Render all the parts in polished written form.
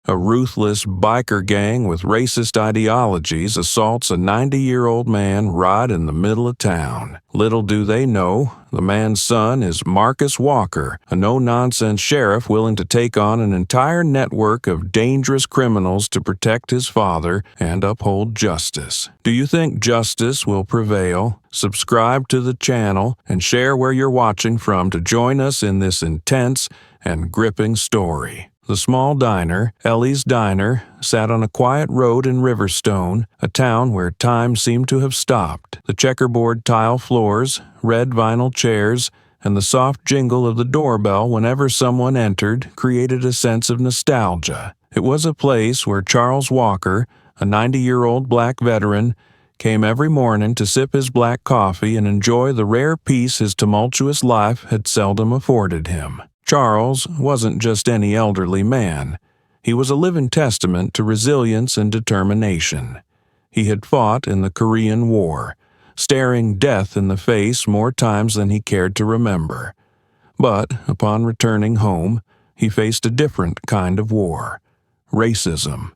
A ruthless biker gang with racist ideologies assaults a 90-year-old man right in the middle of town. Little do they know, the man's son is Marcus Walker, a no-nonsense sheriff willing to take on an entire network of dangerous criminals to protect his father and uphold justice. Do you think justice will prevail? Subscribe to the channel and share where you're watching from to join us in this intense and gripping story. The small diner, Ellie's Diner, sat on a quiet road in Riverstone, a town where time seemed to have stopped. The checkerboard tile floors, red vinyl chairs, and the soft jingle of the doorbell whenever someone entered created a sense of nostalgia. It was a place where Charles Walker, a 90-year-old black veteran, came every morning to sip his black coffee and enjoy the rare peace his tumultuous life had seldom afforded him. Charles wasn't just any elderly man. He was a living testament to resilience and determination. He had fought in the Korean War, staring death in the face more times than he cared to remember. But upon returning home, he faced a different kind of war: racism.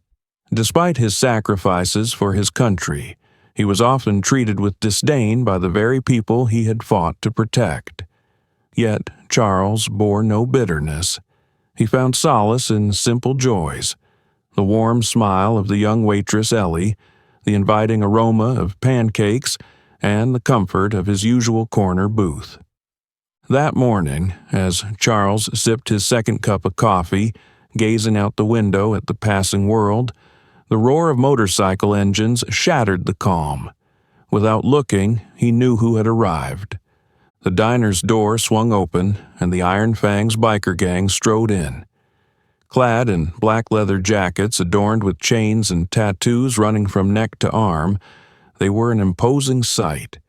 Despite his sacrifices for his country, he was often treated with disdain by the very people he had fought to protect. Yet Charles bore no bitterness. He found solace in simple joys: the warm smile of the young waitress Ellie, the inviting aroma of pancakes, and the comfort of his usual corner booth. That morning, as Charles sipped his second cup of coffee, gazing out the window at the passing world, the roar of motorcycle engines shattered the calm. Without looking, he knew who had arrived. The diner's door swung open, and the Iron Fangs biker gang strode in. Clad in black leather jackets adorned with chains and tattoos running from neck to arm, they were an imposing sight.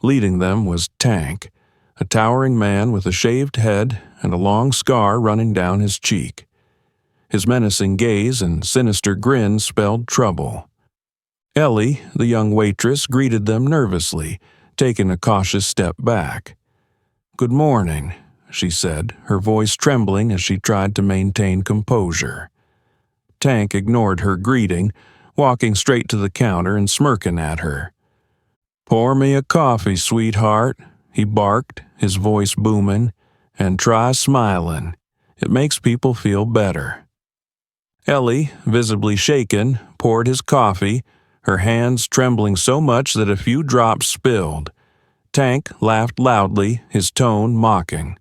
Leading them was Tank, a towering man with a shaved head and a long scar running down his cheek. His menacing gaze and sinister grin spelled trouble. Ellie, the young waitress, greeted them nervously, taking a cautious step back. "Good morning," she said, her voice trembling as she tried to maintain composure. Tank ignored her greeting, walking straight to the counter and smirking at her. "Pour me a coffee, sweetheart," he barked, his voice booming, "and try smiling. It makes people feel better." Ellie, visibly shaken, poured his coffee, her hands trembling so much that a few drops spilled. Tank laughed loudly, his tone mocking.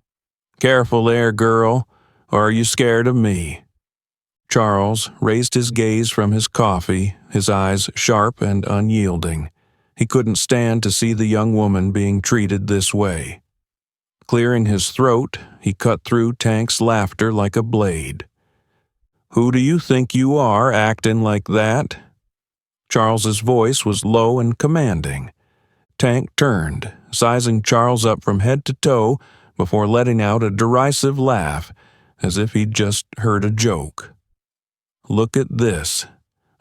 "Careful there, girl, or are you scared of me?" Charles raised his gaze from his coffee, his eyes sharp and unyielding. He couldn't stand to see the young woman being treated this way. Clearing his throat, he cut through Tank's laughter like a blade. "Who do you think you are, acting like that?" Charles's voice was low and commanding. Tank turned, sizing Charles up from head to toe before letting out a derisive laugh, as if he'd just heard a joke. "Look at this.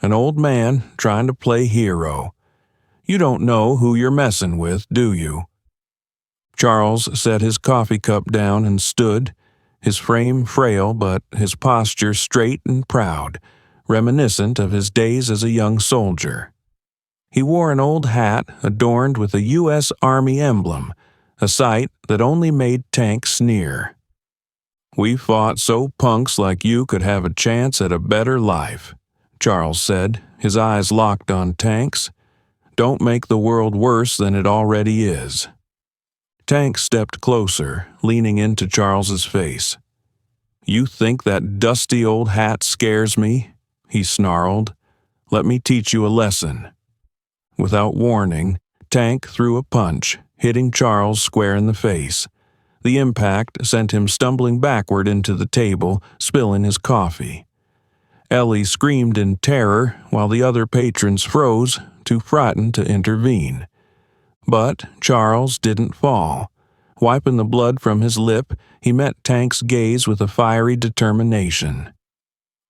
An old man trying to play hero. You don't know who you're messing with, do you?" Charles set his coffee cup down and stood, his frame frail but his posture straight and proud, reminiscent of his days as a young soldier. He wore an old hat adorned with a U.S. Army emblem, a sight that only made Tank sneer. "We fought so punks like you could have a chance at a better life," Charles said, his eyes locked on Tank's. "Don't make the world worse than it already is." Tank stepped closer, leaning into Charles's face. "You think that dusty old hat scares me?" he snarled. "Let me teach you a lesson." Without warning, Tank threw a punch, hitting Charles square in the face. The impact sent him stumbling backward into the table, spilling his coffee. Ellie screamed in terror while the other patrons froze, too frightened to intervene. But Charles didn't fall. Wiping the blood from his lip, he met Tank's gaze with a fiery determination.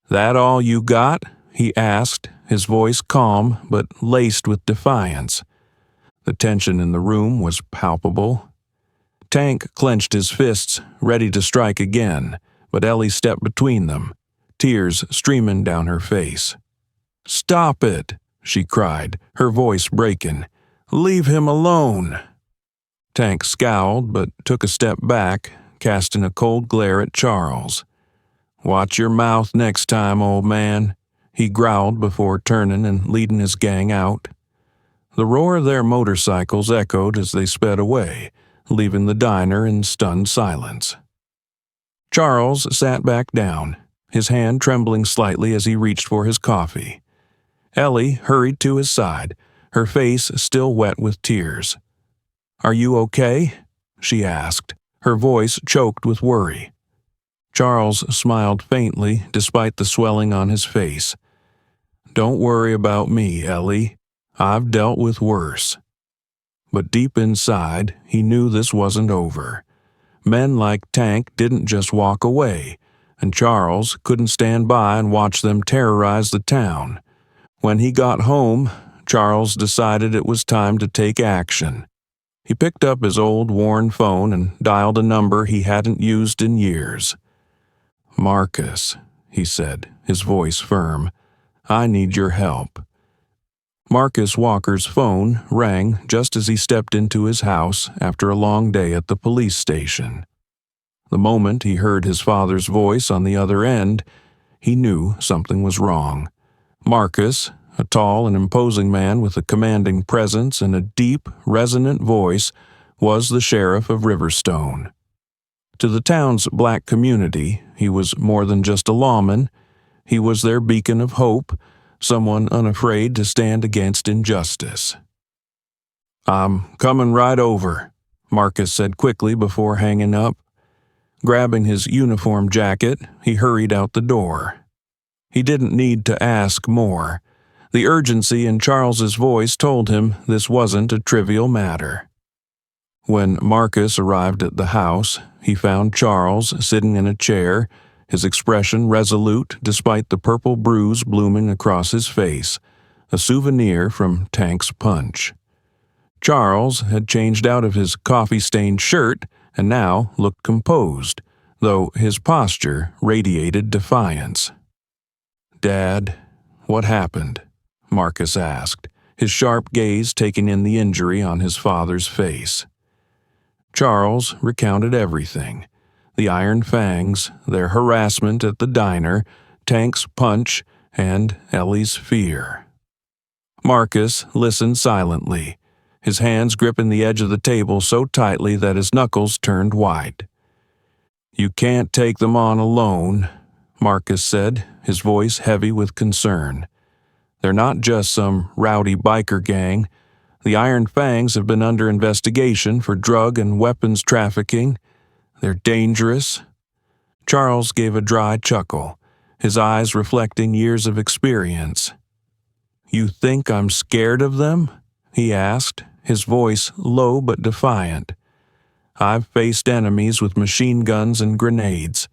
"That all you got?" he asked, his voice calm but laced with defiance. The tension in the room was palpable. Tank clenched his fists, ready to strike again, but Ellie stepped between them. tears streaming down her face. "Stop it," she cried, her voice breaking. "Leave him alone." Tank scowled but took a step back, casting a cold glare at Charles. "Watch your mouth next time, old man," he growled before turning and leading his gang out. The roar of their motorcycles echoed as they sped away, leaving the diner in stunned silence. Charles sat back down, his hand trembling slightly as he reached for his coffee. Ellie hurried to his side, her face still wet with tears. "Are you okay?" she asked, her voice choked with worry. Charles smiled faintly despite the swelling on his face. "Don't worry about me, Ellie. I've dealt with worse." But deep inside, he knew this wasn't over. Men like Tank didn't just walk away, and Charles couldn't stand by and watch them terrorize the town. When he got home, Charles decided it was time to take action. He picked up his old worn phone and dialed a number he hadn't used in years. "Marcus," he said, his voice firm, "I need your help." Marcus Walker's phone rang just as he stepped into his house after a long day at the police station. The moment he heard his father's voice on the other end, he knew something was wrong. Marcus, a tall and imposing man with a commanding presence and a deep, resonant voice, was the sheriff of Riverstone. To the town's black community, he was more than just a lawman. He was their beacon of hope, someone unafraid to stand against injustice. "I'm coming right over," Marcus said quickly before hanging up. Grabbing his uniform jacket, he hurried out the door. He didn't need to ask more. The urgency in Charles's voice told him this wasn't a trivial matter. When Marcus arrived at the house, he found Charles sitting in a chair, his expression resolute despite the purple bruise blooming across his face, a souvenir from Tank's punch. Charles had changed out of his coffee-stained shirt and now looked composed, though his posture radiated defiance. "Dad, what happened?" Marcus asked, his sharp gaze taking in the injury on his father's face. Charles recounted everything: the iron fangs, their harassment at the diner, Tank's punch, and Ellie's fear. Marcus listened silently, his hands gripping the edge of the table so tightly that his knuckles turned white. "You can't take them on alone," Marcus said, his voice heavy with concern. "They're not just some rowdy biker gang. The Iron Fangs have been under investigation for drug and weapons trafficking. They're dangerous." Charles gave a dry chuckle, his eyes reflecting years of experience. "You think I'm scared of them?" he asked, his voice low but defiant. "I've faced enemies with machine guns and grenades.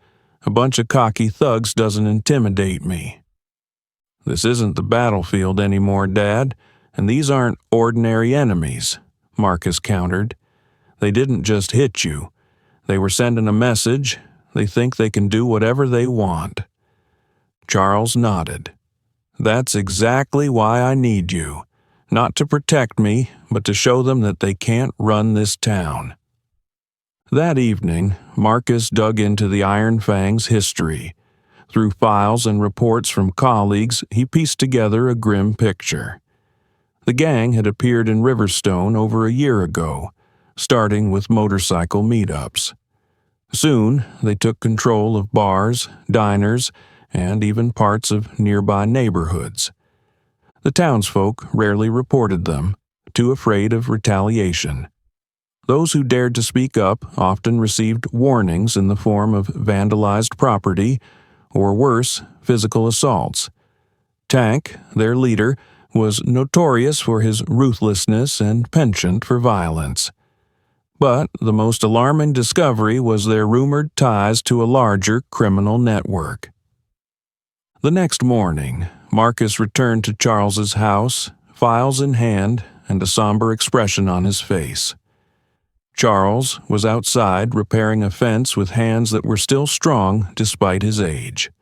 A bunch of cocky thugs doesn't intimidate me." "This isn't the battlefield anymore, Dad, and these aren't ordinary enemies," Marcus countered. "They didn't just hit you. They were sending a message. They think they can do whatever they want." Charles nodded. "That's exactly why I need you. Not to protect me, but to show them that they can't run this town." That evening, Marcus dug into the Iron Fang's history. Through files and reports from colleagues, he pieced together a grim picture. The gang had appeared in Riverstone over a year ago, starting with motorcycle meetups. Soon, they took control of bars, diners, and even parts of nearby neighborhoods. The townsfolk rarely reported them, too afraid of retaliation. Those who dared to speak up often received warnings in the form of vandalized property, or worse, physical assaults. Tank, their leader, was notorious for his ruthlessness and penchant for violence. But the most alarming discovery was their rumored ties to a larger criminal network. The next morning, Marcus returned to Charles's house, files in hand and a somber expression on his face. Charles was outside repairing a fence with hands that were still strong despite his age.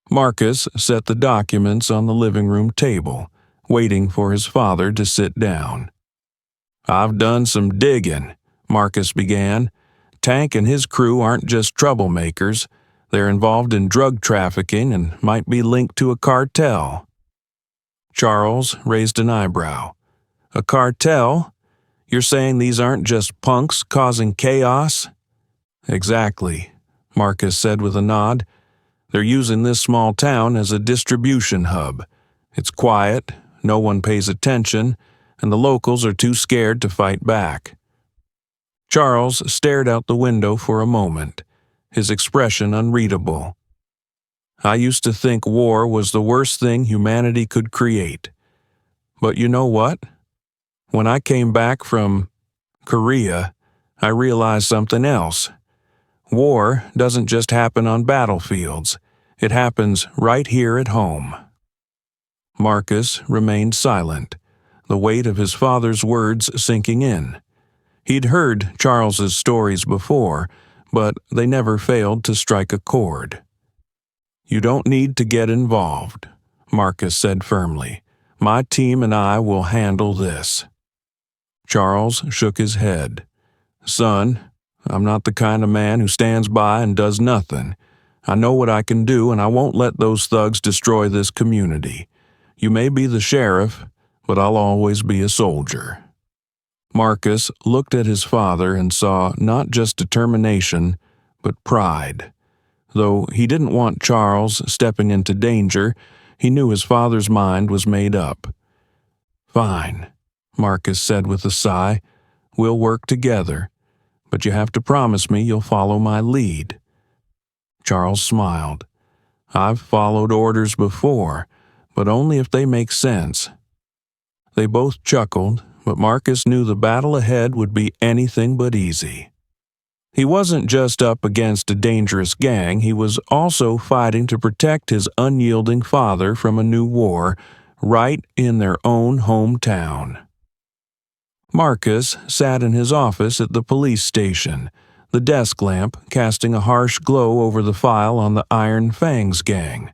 Marcus set the documents on the living room table, waiting for his father to sit down. "I've done some digging," Marcus began. "Tank and his crew aren't just troublemakers. They're involved in drug trafficking and might be linked to a cartel." Charles raised an eyebrow. "A cartel? You're saying these aren't just punks causing chaos?" "Exactly," Marcus said with a nod. "They're using this small town as a distribution hub. It's quiet, no one pays attention, and the locals are too scared to fight back." Charles stared out the window for a moment, his expression unreadable. "I used to think war was the worst thing humanity could create. But you know what? When I came back from Korea, I realized something else. War doesn't just happen on battlefields. It happens right here at home." Marcus remained silent, the weight of his father's words sinking in. He'd heard Charles's stories before, but they never failed to strike a chord. "You don't need to get involved," Marcus said firmly. "My team and I will handle this." Charles shook his head. "Son, I'm not the kind of man who stands by and does nothing. I know what I can do, and I won't let those thugs destroy this community. You may be the sheriff, but I'll always be a soldier." Marcus looked at his father and saw not just determination, but pride. Though he didn't want Charles stepping into danger, he knew his father's mind was made up. "Fine," Marcus said with a sigh. "We'll work together, but you have to promise me you'll follow my lead." Charles smiled. "I've followed orders before, but only if they make sense." They both chuckled, but Marcus knew the battle ahead would be anything but easy. He wasn't just up against a dangerous gang, he was also fighting to protect his unyielding father from a new war, right in their own hometown. Marcus sat in his office at the police station, the desk lamp casting a harsh glow over the file on the Iron Fangs gang.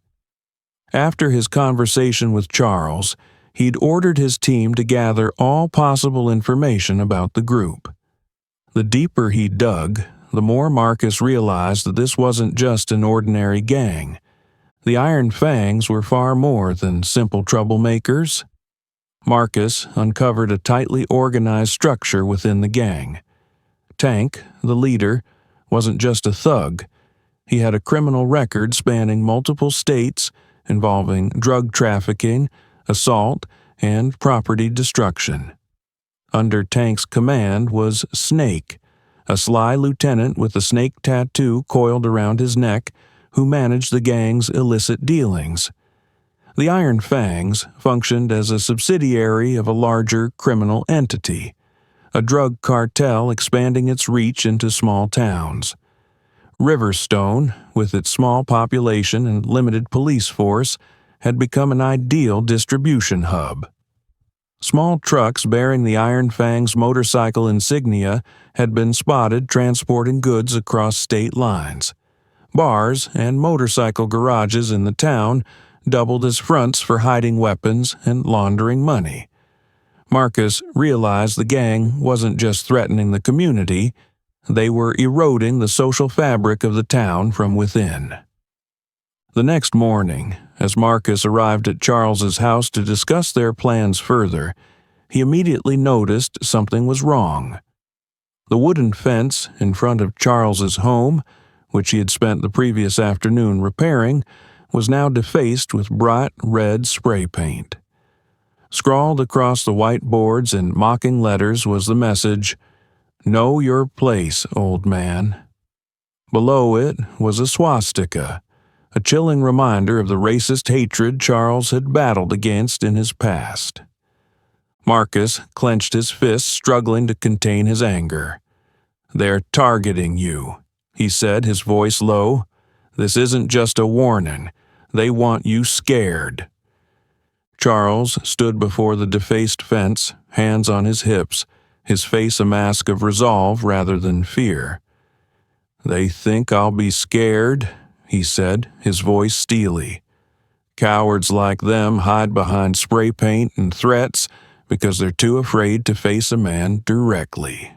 After his conversation with Charles, he'd ordered his team to gather all possible information about the group. The deeper he dug, the more Marcus realized that this wasn't just an ordinary gang. The Iron Fangs were far more than simple troublemakers. Marcus uncovered a tightly organized structure within the gang. Tank, the leader, wasn't just a thug. He had a criminal record spanning multiple states involving drug trafficking, assault, and property destruction. Under Tank's command was Snake, a sly lieutenant with a snake tattoo coiled around his neck who managed the gang's illicit dealings. The Iron Fangs functioned as a subsidiary of a larger criminal entity, a drug cartel expanding its reach into small towns. Riverstone, with its small population and limited police force, had become an ideal distribution hub. Small trucks bearing the Iron Fangs motorcycle insignia had been spotted transporting goods across state lines. Bars and motorcycle garages in the town doubled as fronts for hiding weapons and laundering money. Marcus realized the gang wasn't just threatening the community, they were eroding the social fabric of the town from within. The next morning, as Marcus arrived at Charles's house to discuss their plans further, he immediately noticed something was wrong. The wooden fence in front of Charles's home, which he had spent the previous afternoon repairing, was now defaced with bright red spray paint. Scrawled across the white boards in mocking letters was the message, "Know your place, old man." Below it was a swastika, a chilling reminder of the racist hatred Charles had battled against in his past. Marcus clenched his fists, struggling to contain his anger. "They're targeting you," he said, his voice low. "This isn't just a warning. They want you scared." Charles stood before the defaced fence, hands on his hips, his face a mask of resolve rather than fear. "They think I'll be scared," he said, his voice steely. Cowards like them hide behind spray paint and threats because they're too afraid to face a man directly.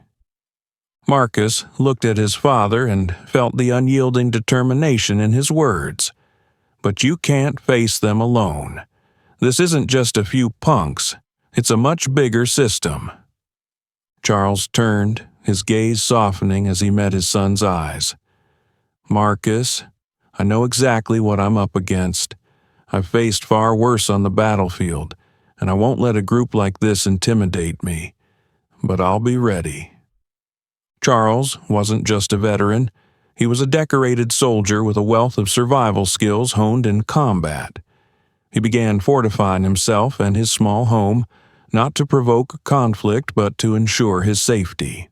Marcus looked at his father and felt the unyielding determination in his words. But you can't face them alone. This isn't just a few punks. It's a much bigger system. Charles turned, his gaze softening as he met his son's eyes. Marcus, I know exactly what I'm up against. I've faced far worse on the battlefield, and I won't let a group like this intimidate me. But I'll be ready. Charles wasn't just a veteran. He was a decorated soldier with a wealth of survival skills honed in combat. He began fortifying himself and his small home, not to provoke conflict but to ensure his safety.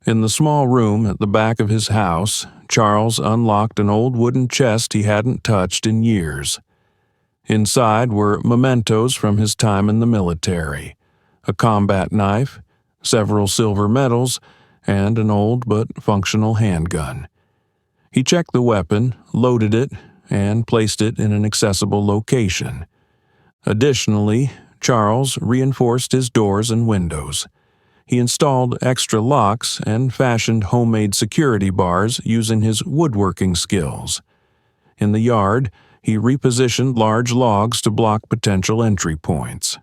In the small room at the back of his house, Charles unlocked an old wooden chest he hadn't touched in years. Inside were mementos from his time in the military, a combat knife, several silver medals, and an old but functional handgun. He checked the weapon, loaded it, and placed it in an accessible location. Additionally, Charles reinforced his doors and windows. He installed extra locks and fashioned homemade security bars using his woodworking skills. In the yard, he repositioned large logs to block potential entry points.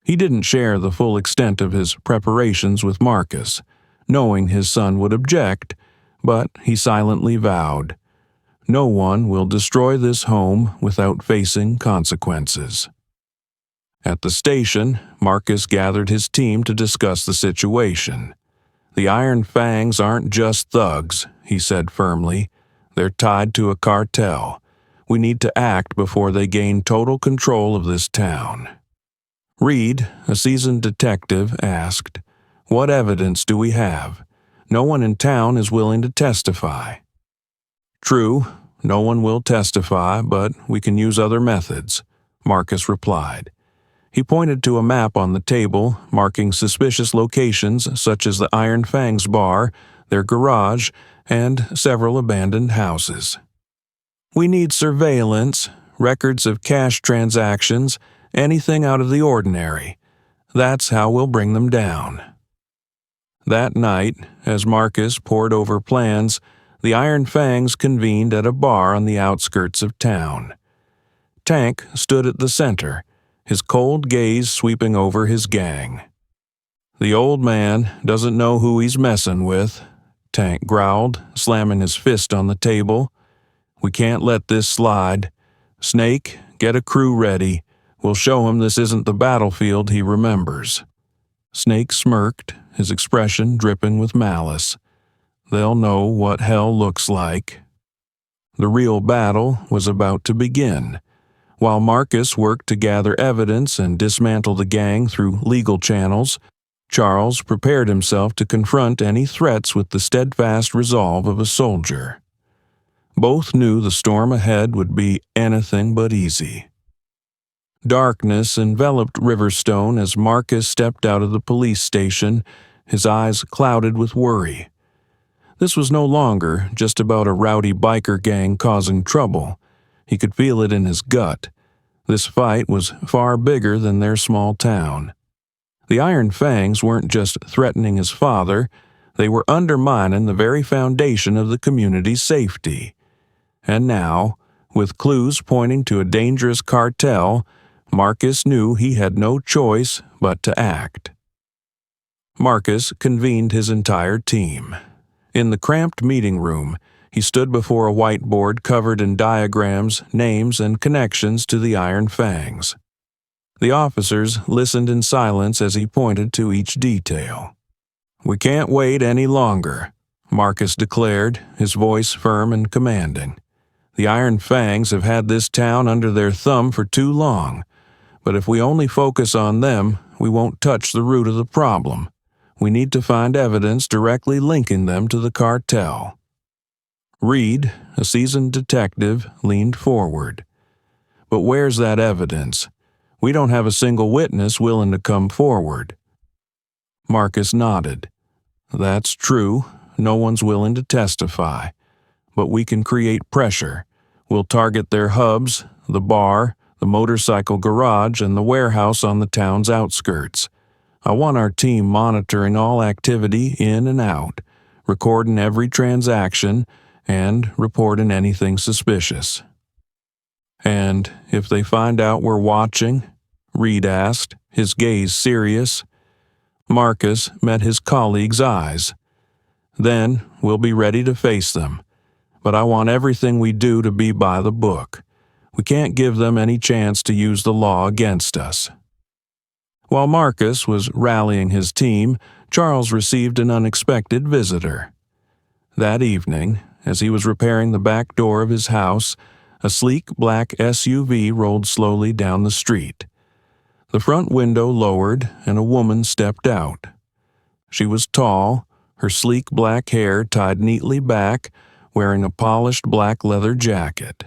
He didn't share the full extent of his preparations with Marcus, knowing his son would object, but he silently vowed, "No one will destroy this home without facing consequences." At the station, Marcus gathered his team to discuss the situation. "The Iron Fangs aren't just thugs," he said firmly. "They're tied to a cartel. We need to act before they gain total control of this town." Reed, a seasoned detective, asked, "What evidence do we have? No one in town is willing to testify." "True, no one will testify, but we can use other methods," Marcus replied. He pointed to a map on the table, marking suspicious locations such as the Iron Fangs bar, their garage, and several abandoned houses. "We need surveillance, records of cash transactions, anything out of the ordinary. That's how we'll bring them down." That night, as Marcus pored over plans, the Iron Fangs convened at a bar on the outskirts of town. Tank stood at the center, his cold gaze sweeping over his gang. "The old man doesn't know who he's messing with," Tank growled, slamming his fist on the table. "We can't let this slide. Snake, get a crew ready. We'll show him this isn't the battlefield he remembers." Snake smirked, his expression dripping with malice. "They'll know what hell looks like." The real battle was about to begin. While Marcus worked to gather evidence and dismantle the gang through legal channels, Charles prepared himself to confront any threats with the steadfast resolve of a soldier. Both knew the storm ahead would be anything but easy. Darkness enveloped Riverstone as Marcus stepped out of the police station, his eyes clouded with worry. This was no longer just about a rowdy biker gang causing trouble. He could feel it in his gut. This fight was far bigger than their small town. The Iron Fangs weren't just threatening his father, they were undermining the very foundation of the community's safety. And now, with clues pointing to a dangerous cartel, Marcus knew he had no choice but to act. Marcus convened his entire team. In the cramped meeting room, he stood before a whiteboard covered in diagrams, names, and connections to the Iron Fangs. The officers listened in silence as he pointed to each detail. "We can't wait any longer," Marcus declared, his voice firm and commanding. "The Iron Fangs have had this town under their thumb for too long, but if we only focus on them, we won't touch the root of the problem. We need to find evidence directly linking them to the cartel." Reed, a seasoned detective, leaned forward. "But where's that evidence? We don't have a single witness willing to come forward." Marcus nodded. "That's true. No one's willing to testify. But we can create pressure. We'll target their hubs, the bar, the motorcycle garage, and the warehouse on the town's outskirts. I want our team monitoring all activity in and out, recording every transaction, and reporting anything suspicious." "And if they find out we're watching?" Reed asked, his gaze serious. Marcus met his colleague's eyes. "Then we'll be ready to face them. But I want everything we do to be by the book. We can't give them any chance to use the law against us." While Marcus was rallying his team, Charles received an unexpected visitor. That evening, as he was repairing the back door of his house, a sleek black SUV rolled slowly down the street. The front window lowered, and a woman stepped out. She was tall, her sleek black hair tied neatly back, wearing a polished black leather jacket.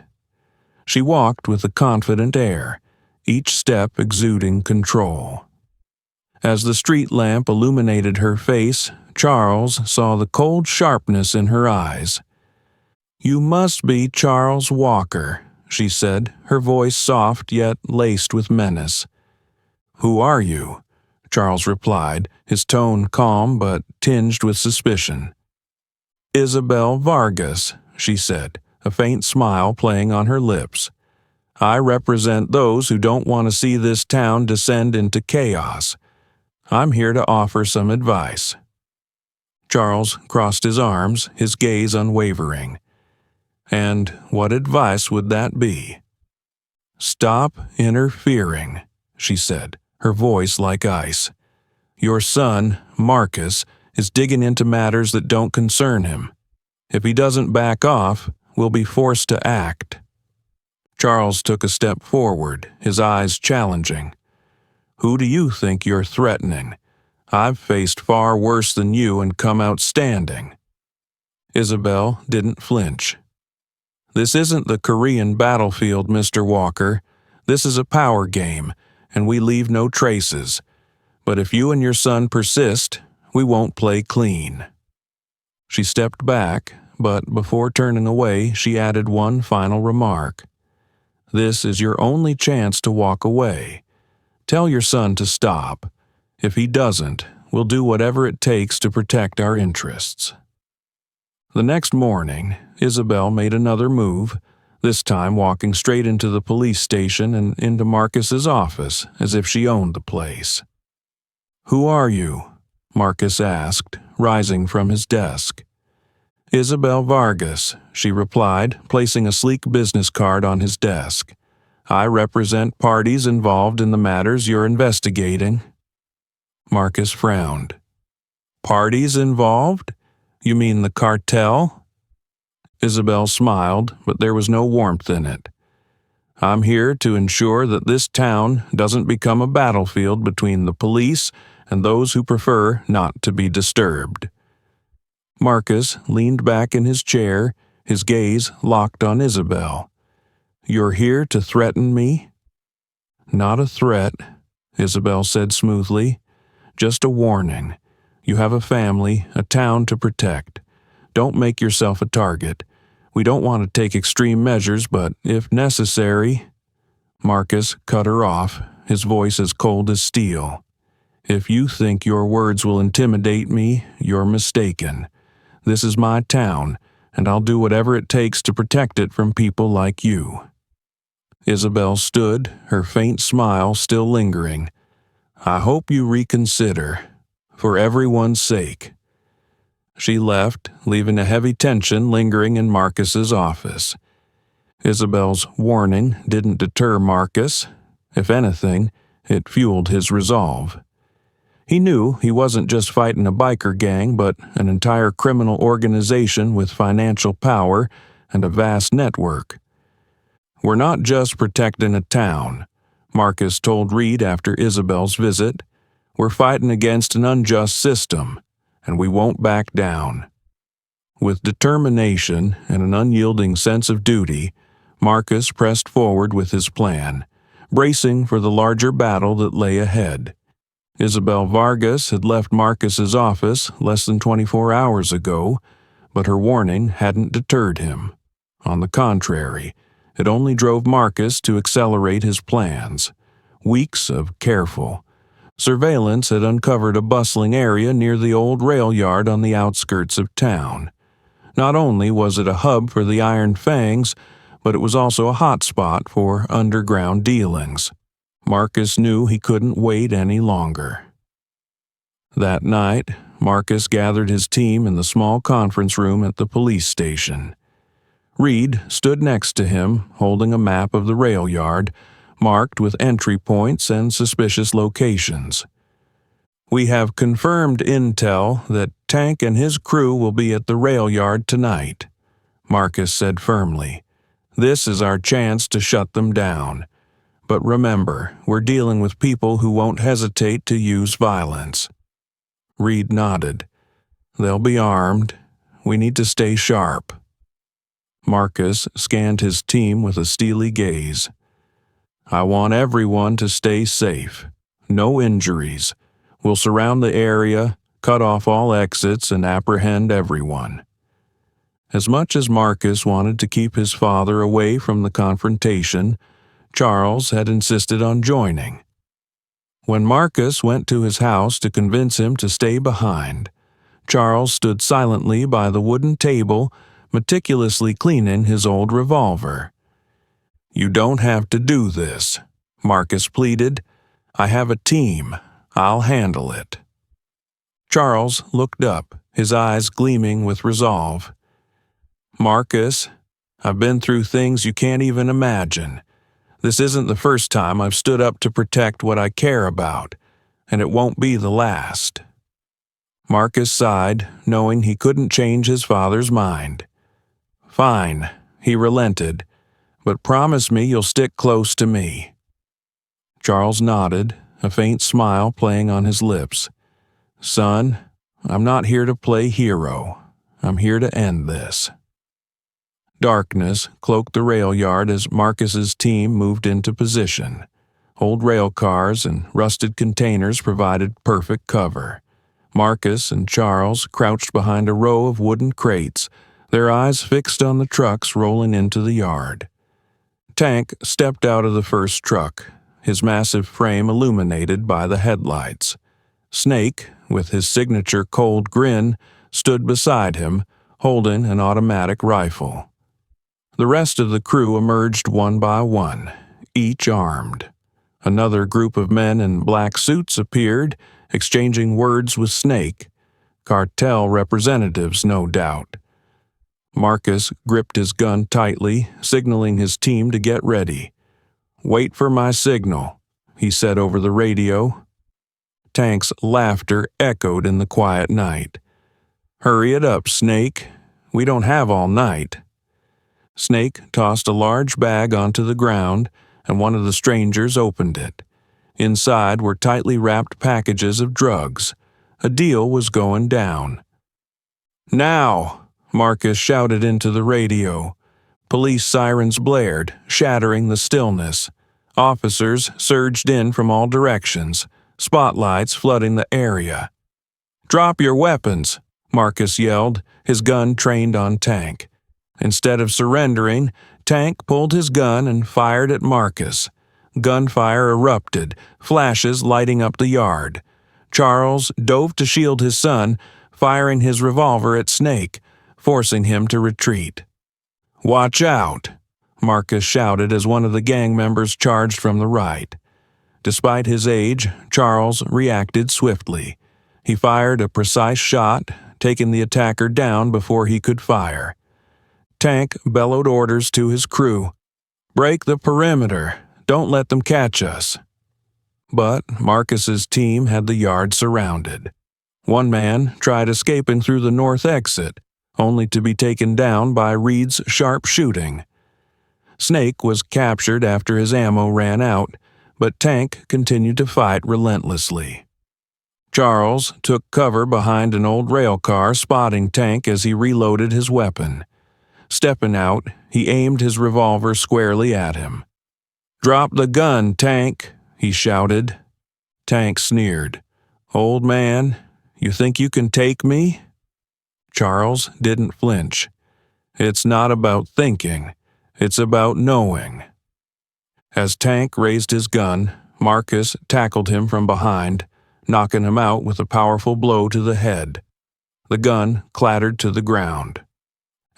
She walked with a confident air, each step exuding control. As the street lamp illuminated her face, Charles saw the cold sharpness in her eyes. "You must be Charles Walker," she said, her voice soft yet laced with menace. "Who are you?" Charles replied, his tone calm but tinged with suspicion. "Isabel Vargas," she said, a faint smile playing on her lips. "I represent those who don't want to see this town descend into chaos. I'm here to offer some advice." Charles crossed his arms, his gaze unwavering. "And what advice would that be?" "Stop interfering," she said, her voice like ice. "Your son, Marcus, is digging into matters that don't concern him. If he doesn't back off, we'll be forced to act." Charles took a step forward, his eyes challenging. "Who do you think you're threatening? I've faced far worse than you and come out standing." Isabel didn't flinch. "This isn't the Korean battlefield, Mr. Walker. This is a power game, and we leave no traces. But if you and your son persist, we won't play clean." She stepped back, but before turning away, she added one final remark. "This is your only chance to walk away. Tell your son to stop. If he doesn't, we'll do whatever it takes to protect our interests." The next morning, Isabel made another move, this time walking straight into the police station and into Marcus's office as if she owned the place. "Who are you?" Marcus asked, rising from his desk. "Isabel Vargas," she replied, placing a sleek business card on his desk. "I represent parties involved in the matters you're investigating." Marcus frowned. "Parties involved? You mean the cartel?" Isabel smiled, but there was no warmth in it. "I'm here to ensure that this town doesn't become a battlefield between the police and those who prefer not to be disturbed." Marcus leaned back in his chair, his gaze locked on Isabel. "You're here to threaten me?" "Not a threat," Isabel said smoothly. "Just a warning. You have a family, a town to protect. Don't make yourself a target. We don't want to take extreme measures, but if necessary—" Marcus cut her off, his voice as cold as steel. "If you think your words will intimidate me, you're mistaken. This is my town, and I'll do whatever it takes to protect it from people like you." Isabel stood, her faint smile still lingering. "I hope you reconsider, for everyone's sake." She left, leaving a heavy tension lingering in Marcus's office. Isabel's warning didn't deter Marcus. If anything, it fueled his resolve. He knew he wasn't just fighting a biker gang, but an entire criminal organization with financial power and a vast network. "We're not just protecting a town," Marcus told Reed after Isabel's visit. "We're fighting against an unjust system, and we won't back down." With determination and an unyielding sense of duty, Marcus pressed forward with his plan, bracing for the larger battle that lay ahead. Isabel Vargas had left Marcus's office less than 24 hours ago, but her warning hadn't deterred him. On the contrary, It only drove Marcus to accelerate his plans. Weeks of careful surveillance had uncovered a bustling area near the old rail yard on the outskirts of town. Not only was it a hub for the Iron Fangs, but it was also a hotspot for underground dealings. Marcus knew he couldn't wait any longer. That night, Marcus gathered his team in the small conference room at the police station. Reed stood next to him, holding a map of the rail yard, marked with entry points and suspicious locations. "We have confirmed intel that Tank and his crew will be at the rail yard tonight," Marcus said firmly. "This is our chance to shut them down. But remember, we're dealing with people who won't hesitate to use violence." Reed nodded. "They'll be armed. We need to stay sharp." Marcus scanned his team with a steely gaze. "I want everyone to stay safe. No injuries. We'll surround the area, cut off all exits, and apprehend everyone." As much as Marcus wanted to keep his father away from the confrontation, Charles had insisted on joining. When Marcus went to his house to convince him to stay behind, Charles stood silently by the wooden table, meticulously cleaning his old revolver. "You don't have to do this," Marcus pleaded. "I have a team. I'll handle it." Charles looked up, his eyes gleaming with resolve. "Marcus, I've been through things you can't even imagine. This isn't the first time I've stood up to protect what I care about, and it won't be the last." Marcus sighed, knowing he couldn't change his father's mind. "Fine," he relented, "but promise me you'll stick close to me." Charles nodded, a faint smile playing on his lips. "Son, I'm not here to play hero. I'm here to end this." Darkness cloaked the rail yard as Marcus's team moved into position. Old rail cars and rusted containers provided perfect cover. Marcus and Charles crouched behind a row of wooden crates, their eyes fixed on the trucks rolling into the yard. Tank stepped out of the first truck, his massive frame illuminated by the headlights. Snake, with his signature cold grin, stood beside him, holding an automatic rifle. The rest of the crew emerged one by one, each armed. Another group of men in black suits appeared, exchanging words with Snake. Cartel representatives, no doubt. Marcus gripped his gun tightly, signaling his team to get ready. "Wait for my signal," he said over the radio. Tank's laughter echoed in the quiet night. "Hurry it up, Snake. We don't have all night." Snake tossed a large bag onto the ground, and one of the strangers opened it. Inside were tightly wrapped packages of drugs. A deal was going down. "Now!" Marcus shouted into the radio. Police sirens blared, shattering the stillness. Officers surged in from all directions, spotlights flooding the area. "Drop your weapons," Marcus yelled, his gun trained on Tank. Instead of surrendering, Tank pulled his gun and fired at Marcus. Gunfire erupted, flashes lighting up the yard. Charles dove to shield his son, firing his revolver at Snake, forcing him to retreat. "Watch out!" Marcus shouted as one of the gang members charged from the right. Despite his age, Charles reacted swiftly. He fired a precise shot, taking the attacker down before he could fire. Tank bellowed orders to his crew. "Break the perimeter. Don't let them catch us." But Marcus's team had the yard surrounded. One man tried escaping through the north exit, only to be taken down by Reed's sharp shooting. Snake was captured after his ammo ran out, but Tank continued to fight relentlessly. Charles took cover behind an old rail car, spotting Tank as he reloaded his weapon. Stepping out, he aimed his revolver squarely at him. "Drop the gun, Tank," he shouted. Tank sneered. "Old man, you think you can take me?" Charles didn't flinch. "It's not about thinking. It's about knowing. As Tank raised his gun, Marcus tackled him from behind, knocking him out with a powerful blow to the head. The gun clattered to the ground.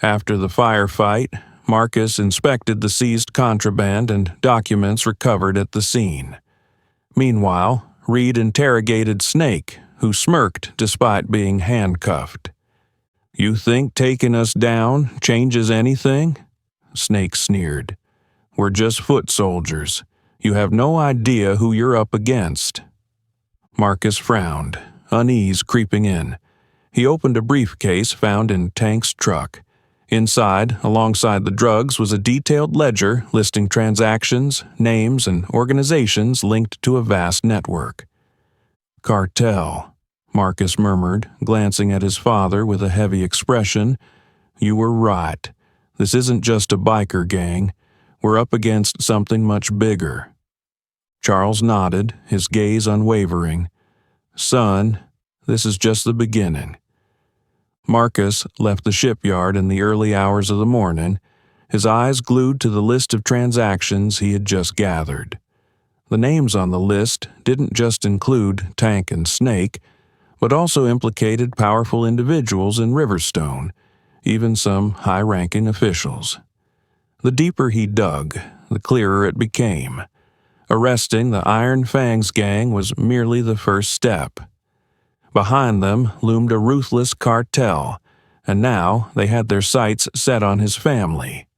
After the firefight, Marcus inspected the seized contraband and documents recovered at the scene. Meanwhile, Reed interrogated Snake, who smirked despite being handcuffed. "You think taking us down changes anything?" Snake sneered. "We're just foot soldiers. You have no idea who you're up against." Marcus frowned, unease creeping in. He opened a briefcase found in Tank's truck. Inside, alongside the drugs, was a detailed ledger listing transactions, names, and organizations linked to a vast network. "Cartel," Marcus murmured, glancing at his father with a heavy expression. "You were right. This isn't just a biker gang. We're up against something much bigger." Charles nodded, his gaze unwavering. "Son, this is just the beginning." Marcus left the shipyard in the early hours of the morning, his eyes glued to the list of transactions he had just gathered. The names on the list didn't just include Tank and Snake, but also implicated powerful individuals in Riverstone, even some high-ranking officials. The deeper he dug, the clearer it became. Arresting the Iron Fangs gang was merely the first step. Behind them loomed a ruthless cartel, and now they had their sights set on his family.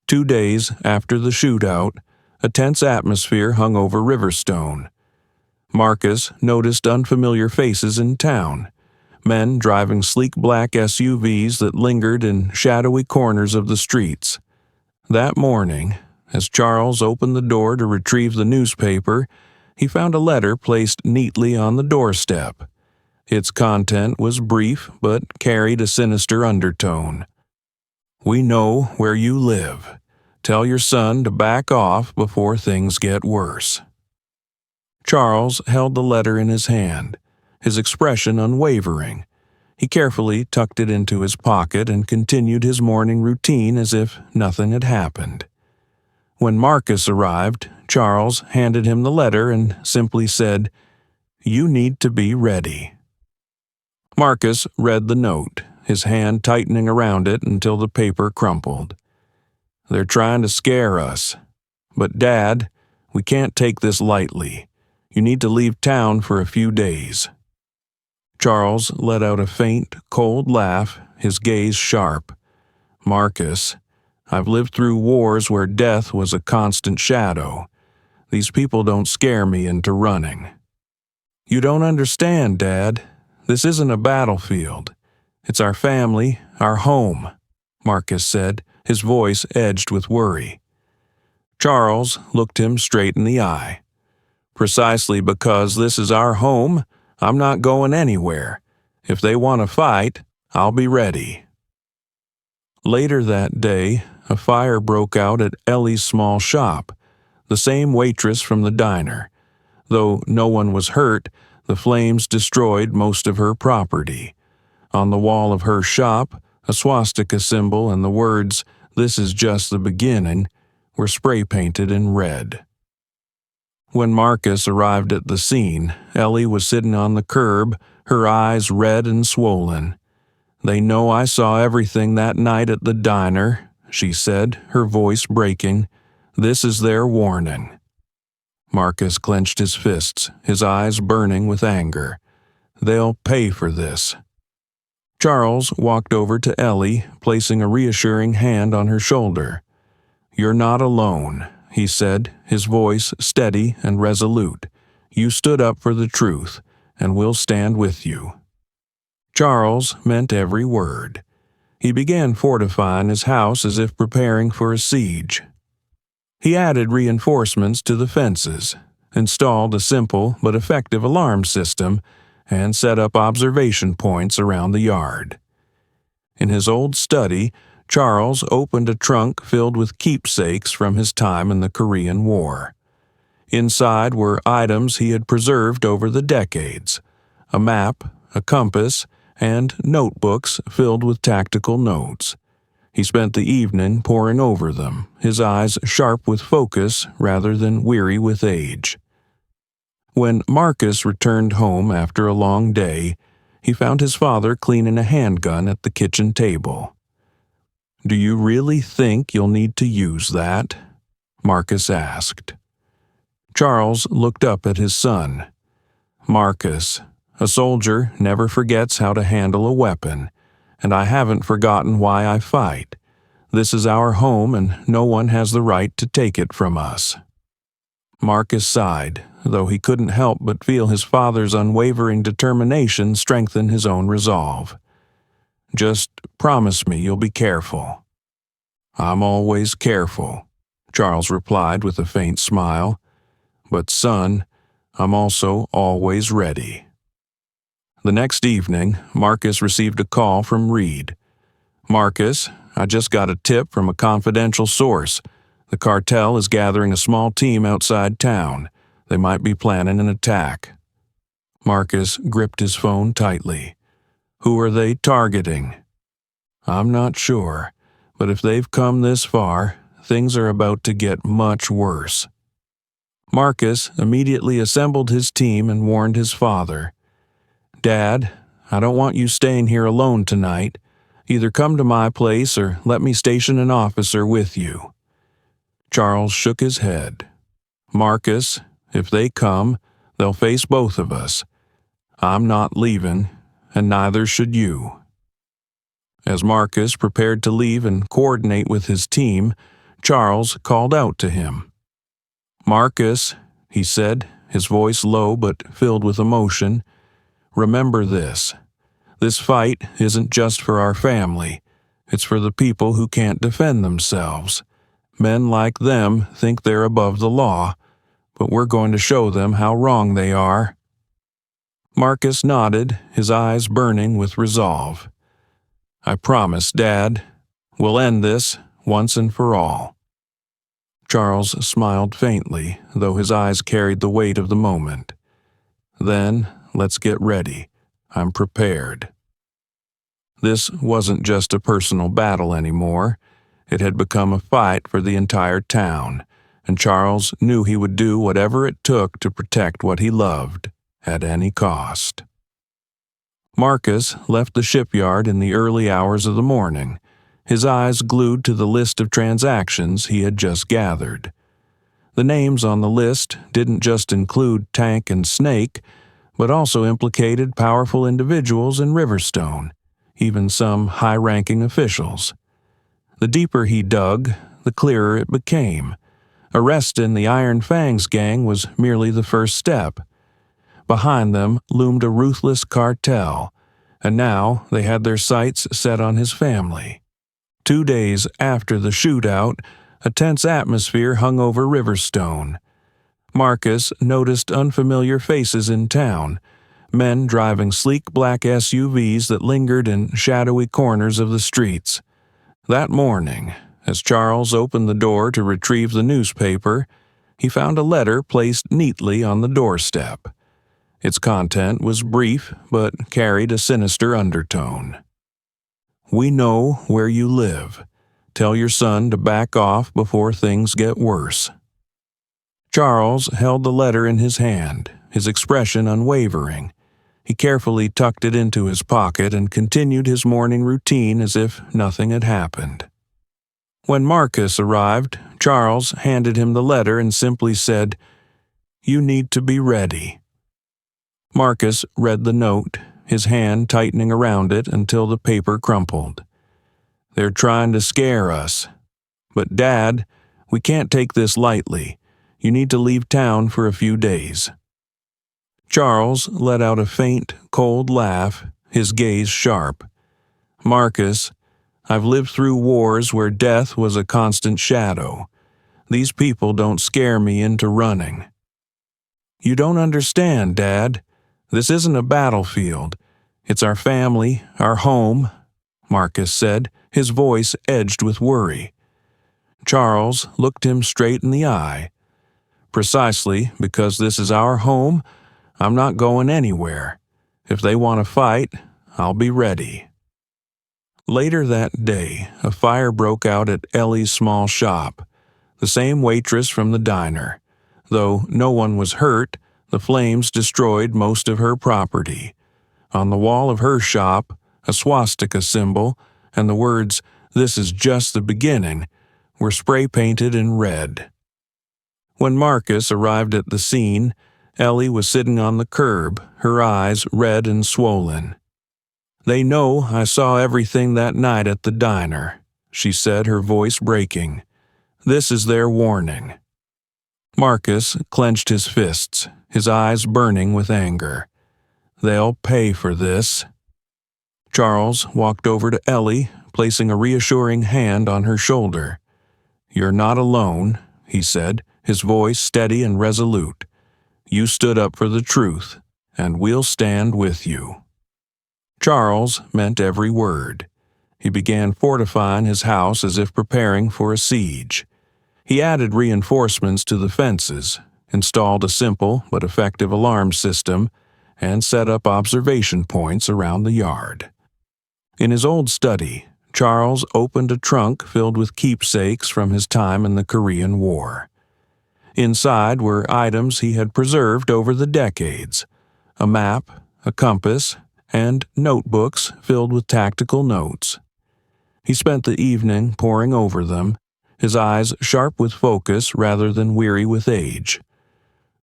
2 days after the shootout, a tense atmosphere hung over Riverstone. Marcus noticed unfamiliar faces in town, men driving sleek black SUVs that lingered in shadowy corners of the streets. That morning, as Charles opened the door to retrieve the newspaper, he found a letter placed neatly on the doorstep. Its content was brief but carried a sinister undertone. "We know where you live. Tell your son to back off before things get worse." Charles held the letter in his hand, his expression unwavering. He carefully tucked it into his pocket and continued his morning routine as if nothing had happened. When Marcus arrived, Charles handed him the letter and simply said, "You need to be ready." Marcus read the note, his hand tightening around it until the paper crumpled. "They're trying to scare us. But, Dad, we can't take this lightly. You need to leave town for a few days." Charles let out a faint, cold laugh, his gaze sharp. "Marcus, I've lived through wars where death was a constant shadow. These people don't scare me into running." "You don't understand, Dad. This isn't a battlefield. It's our family, our home," Marcus said, his voice edged with worry. Charles looked him straight in the eye. "Precisely because this is our home, I'm not going anywhere. If they want to fight, I'll be ready." Later that day, a fire broke out at Ellie's small shop, the same waitress from the diner. Though no one was hurt, the flames destroyed most of her property. On the wall of her shop, a swastika symbol and the words, "This is just the beginning," were spray-painted in red. When Marcus arrived at the scene, Ellie was sitting on the curb, her eyes red and swollen. "They know I saw everything that night at the diner," she said, her voice breaking. "This is their warning." Marcus clenched his fists, his eyes burning with anger. "They'll pay for this." Charles walked over to Ellie, placing a reassuring hand on her shoulder. "You're not alone," he said, his voice steady and resolute. "You stood up for the truth, and we'll stand with you." Charles meant every word. He began fortifying his house as if preparing for a siege. He added reinforcements to the fences, installed a simple but effective alarm system, and set up observation points around the yard. In his old study, Charles opened a trunk filled with keepsakes from his time in the Korean War. Inside were items he had preserved over the decades: a map, a compass, and notebooks filled with tactical notes. He spent the evening poring over them, his eyes sharp with focus rather than weary with age. When Marcus returned home after a long day, he found his father cleaning a handgun at the kitchen table. "Do you really think you'll need to use that?" Marcus asked. Charles looked up at his son. "Marcus, a soldier never forgets how to handle a weapon, and I haven't forgotten why I fight. This is our home and no one has the right to take it from us." Marcus sighed, though he couldn't help but feel his father's unwavering determination strengthen his own resolve. "Just promise me you'll be careful." "I'm always careful," Charles replied with a faint smile. "But son, I'm also always ready." The next evening, Marcus received a call from Reed. "Marcus, I just got a tip from a confidential source. The cartel is gathering a small team outside town. They might be planning an attack." Marcus gripped his phone tightly. "Who are they targeting?" "I'm not sure, but if they've come this far, things are about to get much worse." Marcus immediately assembled his team and warned his father. "Dad, I don't want you staying here alone tonight. Either come to my place or let me station an officer with you." Charles shook his head. "Marcus, if they come, they'll face both of us. I'm not leaving, and neither should you." As Marcus prepared to leave and coordinate with his team, Charles called out to him. "Marcus," he said, his voice low but filled with emotion, "remember this. This fight isn't just for our family. It's for the people who can't defend themselves. Men like them think they're above the law, but we're going to show them how wrong they are." Marcus nodded, his eyes burning with resolve. "I promise, Dad. We'll end this once and for all." Charles smiled faintly, though his eyes carried the weight of the moment. "Then, let's get ready. I'm prepared." This wasn't just a personal battle anymore. It had become a fight for the entire town, and Charles knew he would do whatever it took to protect what he loved, at any cost. Marcus left the shipyard in the early hours of the morning, his eyes glued to the list of transactions he had just gathered. The names on the list didn't just include Tank and Snake, but also implicated powerful individuals in Riverstone, even some high-ranking officials. The deeper he dug, the clearer it became. Arresting the Iron Fangs gang was merely the first step. Behind them loomed a ruthless cartel, and now they had their sights set on his family. 2 days after the shootout, a tense atmosphere hung over Riverstone. Marcus noticed unfamiliar faces in town, men driving sleek black SUVs that lingered in shadowy corners of the streets. That morning, as Charles opened the door to retrieve the newspaper, he found a letter placed neatly on the doorstep. Its content was brief but carried a sinister undertone. "We know where you live. Tell your son to back off before things get worse." Charles held the letter in his hand, his expression unwavering. He carefully tucked it into his pocket and continued his morning routine as if nothing had happened. When Marcus arrived, Charles handed him the letter and simply said, "You need to be ready." Marcus read the note, his hand tightening around it until the paper crumpled. "They're trying to scare us. But Dad, we can't take this lightly. You need to leave town for a few days." Charles let out a faint, cold laugh, his gaze sharp. "Marcus, I've lived through wars where death was a constant shadow. These people don't scare me into running." "You don't understand, Dad. This isn't a battlefield. It's our family, our home," Marcus said, his voice edged with worry. Charles looked him straight in the eye. "Precisely because this is our home, I'm not going anywhere. If they want to fight, I'll be ready." Later that day, a fire broke out at Ellie's small shop, the same waitress from the diner. Though no one was hurt, the flames destroyed most of her property. On the wall of her shop, a swastika symbol and the words, "This is just the beginning," were spray-painted in red. When Marcus arrived at the scene, Ellie was sitting on the curb, her eyes red and swollen. "They know I saw everything that night at the diner," she said, her voice breaking. "This is their warning." Marcus clenched his fists, his eyes burning with anger. "They'll pay for this." Charles walked over to Ellie, placing a reassuring hand on her shoulder. "You're not alone," he said, his voice steady and resolute. "You stood up for the truth, and we'll stand with you." Charles meant every word. He began fortifying his house as if preparing for a siege. He added reinforcements to the fences, installed a simple but effective alarm system, and set up observation points around the yard. In his old study, Charles opened a trunk filled with keepsakes from his time in the Korean War. Inside were items he had preserved over the decades: a map, a compass, and notebooks filled with tactical notes. He spent the evening poring over them, his eyes sharp with focus rather than weary with age.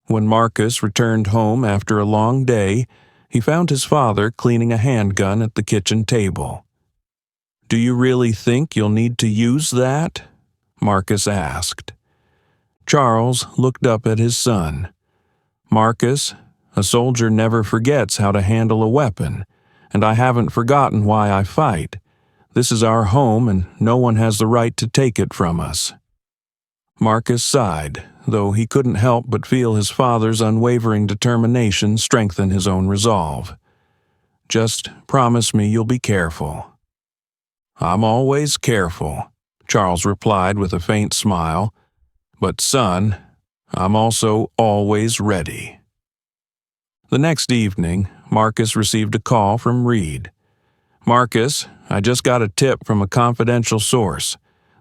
When Marcus returned home after a long day, he found his father cleaning a handgun at the kitchen table. "Do you really think you'll need to use that?" Marcus asked. Charles looked up at his son. "Marcus, a soldier never forgets how to handle a weapon, and I haven't forgotten why I fight. This is our home, and no one has the right to take it from us." Marcus sighed, though he couldn't help but feel his father's unwavering determination strengthen his own resolve. "Just promise me you'll be careful." "I'm always careful," Charles replied with a faint smile. "But son, I'm also always ready." The next evening, Marcus received a call from Reed. "Marcus, I just got a tip from a confidential source.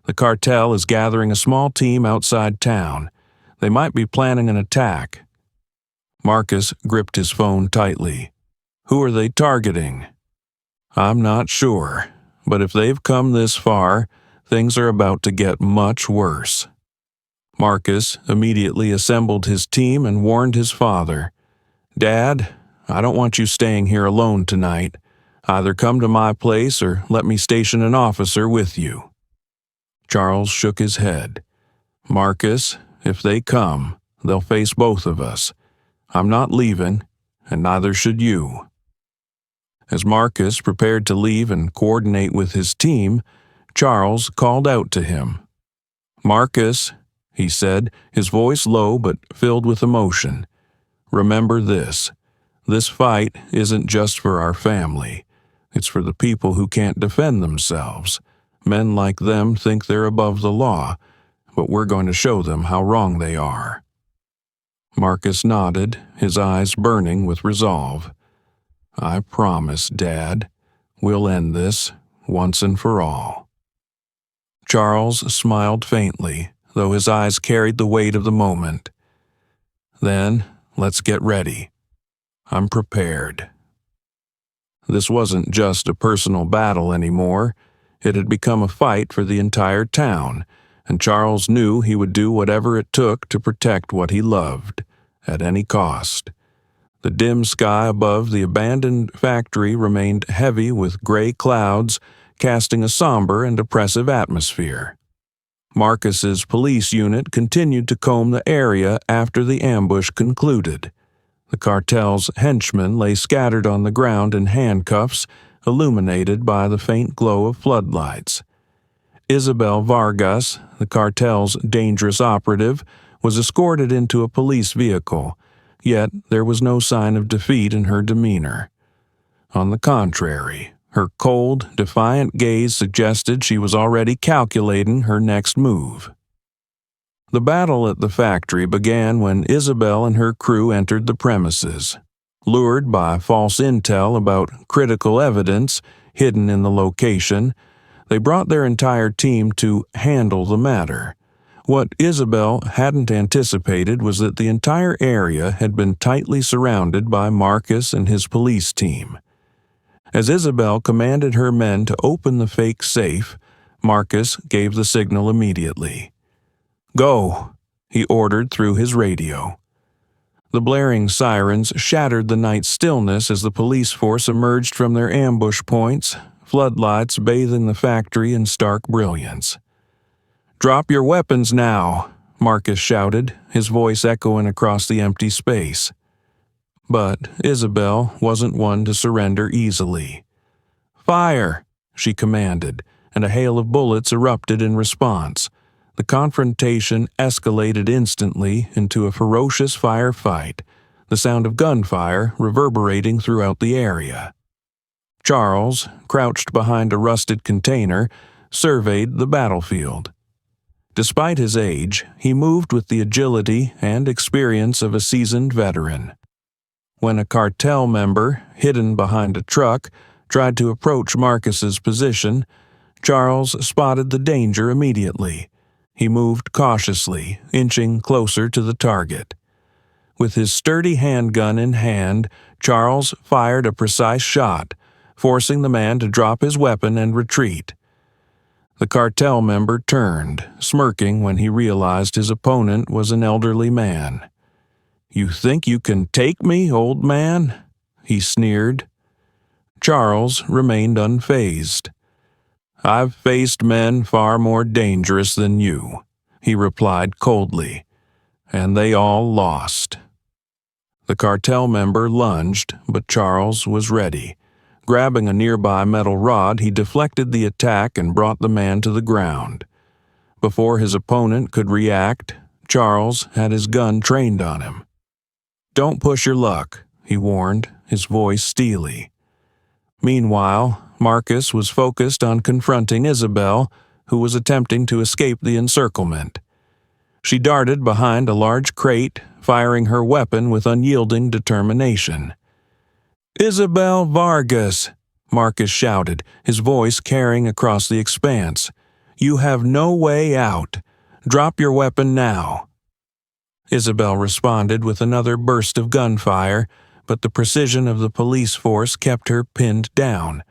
The cartel is gathering a small team outside town. They might be planning an attack." Marcus gripped his phone tightly. "Who are they targeting?" "I'm not sure, but if they've come this far, things are about to get much worse." Marcus immediately assembled his team and warned his father. "Dad, I don't want you staying here alone tonight. Either come to my place or let me station an officer with you." Charles shook his head. "Marcus, if they come, they'll face both of us. I'm not leaving, and neither should you." As Marcus prepared to leave and coordinate with his team, Charles called out to him. "Marcus," he said, his voice low but filled with emotion, "remember this. This fight isn't just for our family. It's for the people who can't defend themselves. Men like them think they're above the law, but we're going to show them how wrong they are." Marcus nodded, his eyes burning with resolve. "I promise, Dad, we'll end this once and for all." Charles smiled faintly, though his eyes carried the weight of the moment. "Then, let's get ready. I'm prepared." This wasn't just a personal battle anymore. It had become a fight for the entire town, and Charles knew he would do whatever it took to protect what he loved, at any cost. The dim sky above the abandoned factory remained heavy with gray clouds, casting a somber and oppressive atmosphere. Marcus's police unit continued to comb the area after the ambush concluded. The cartel's henchmen lay scattered on the ground in handcuffs, illuminated by the faint glow of floodlights. Isabel Vargas, the cartel's dangerous operative, was escorted into a police vehicle, yet there was no sign of defeat in her demeanor. On the contrary, her cold, defiant gaze suggested she was already calculating her next move. The battle at the factory began when Isabel and her crew entered the premises. Lured by false intel about critical evidence, hidden in the location, they brought their entire team to handle the matter. What Isabel hadn't anticipated was that the entire area had been tightly surrounded by Marcus and his police team. As Isabel commanded her men to open the fake safe, Marcus gave the signal immediately. "Go," he ordered through his radio. The blaring sirens shattered the night stillness as the police force emerged from their ambush points, floodlights bathing the factory in stark brilliance. "Drop your weapons now," Marcus shouted, his voice echoing across the empty space. But Isabel wasn't one to surrender easily. "Fire!" she commanded, and a hail of bullets erupted in response. The confrontation escalated instantly into a ferocious firefight, the sound of gunfire reverberating throughout the area. Charles, crouched behind a rusted container, surveyed the battlefield. Despite his age, he moved with the agility and experience of a seasoned veteran. When a cartel member, hidden behind a truck, tried to approach Marcus's position, Charles spotted the danger immediately. He moved cautiously, inching closer to the target. With his sturdy handgun in hand, Charles fired a precise shot, forcing the man to drop his weapon and retreat. The cartel member turned, smirking when he realized his opponent was an elderly man. "You think you can take me, old man?" he sneered. Charles remained unfazed. "I've faced men far more dangerous than you," he replied coldly, "and they all lost." The cartel member lunged, but Charles was ready. Grabbing a nearby metal rod, he deflected the attack and brought the man to the ground. Before his opponent could react, Charles had his gun trained on him. "Don't push your luck," he warned, his voice steely. Meanwhile, Marcus was focused on confronting Isabel, who was attempting to escape the encirclement. She darted behind a large crate, firing her weapon with unyielding determination. "Isabel Vargas!" Marcus shouted, his voice carrying across the expanse. "You have no way out. Drop your weapon now." Isabel responded with another burst of gunfire, but the precision of the police force kept her pinned down.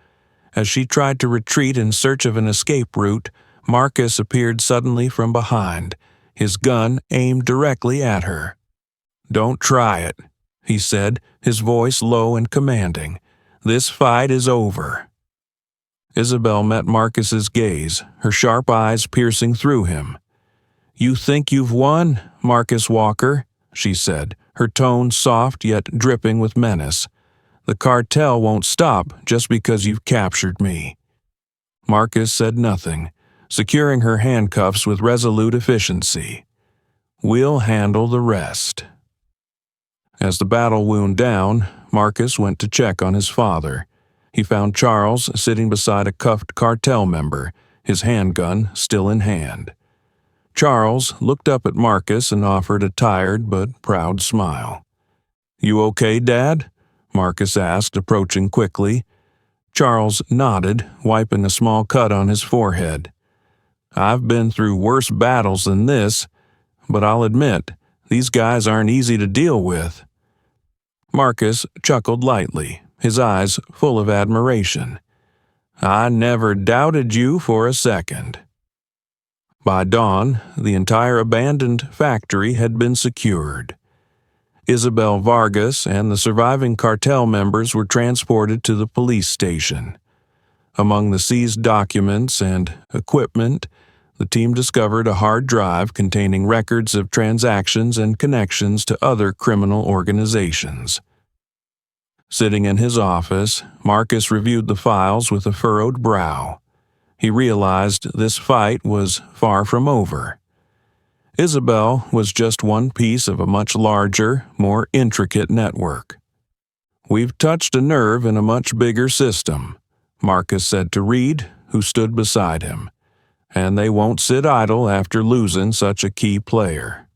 As she tried to retreat in search of an escape route, Marcus appeared suddenly from behind, his gun aimed directly at her. "Don't try it," he said, his voice low and commanding. "This fight is over." Isabel met Marcus's gaze, her sharp eyes piercing through him. "You think you've won, Marcus Walker?" she said, her tone soft yet dripping with menace. "The cartel won't stop just because you've captured me." Marcus said nothing, securing her handcuffs with resolute efficiency. "We'll handle the rest." As the battle wound down, Marcus went to check on his father. He found Charles sitting beside a cuffed cartel member, his handgun still in hand. Charles looked up at Marcus and offered a tired but proud smile. "You okay, Dad?" Marcus asked, approaching quickly. Charles nodded, wiping a small cut on his forehead. "I've been through worse battles than this, but I'll admit, these guys aren't easy to deal with." Marcus chuckled lightly, his eyes full of admiration. "I never doubted you for a second." By dawn, the entire abandoned factory had been secured. Isabel Vargas and the surviving cartel members were transported to the police station. Among the seized documents and equipment, the team discovered a hard drive containing records of transactions and connections to other criminal organizations. Sitting in his office, Marcus reviewed the files with a furrowed brow. He realized this fight was far from over. Isabel was just one piece of a much larger, more intricate network. "We've touched a nerve in a much bigger system," Marcus said to Reed, who stood beside him. "And they won't sit idle after losing such a key player."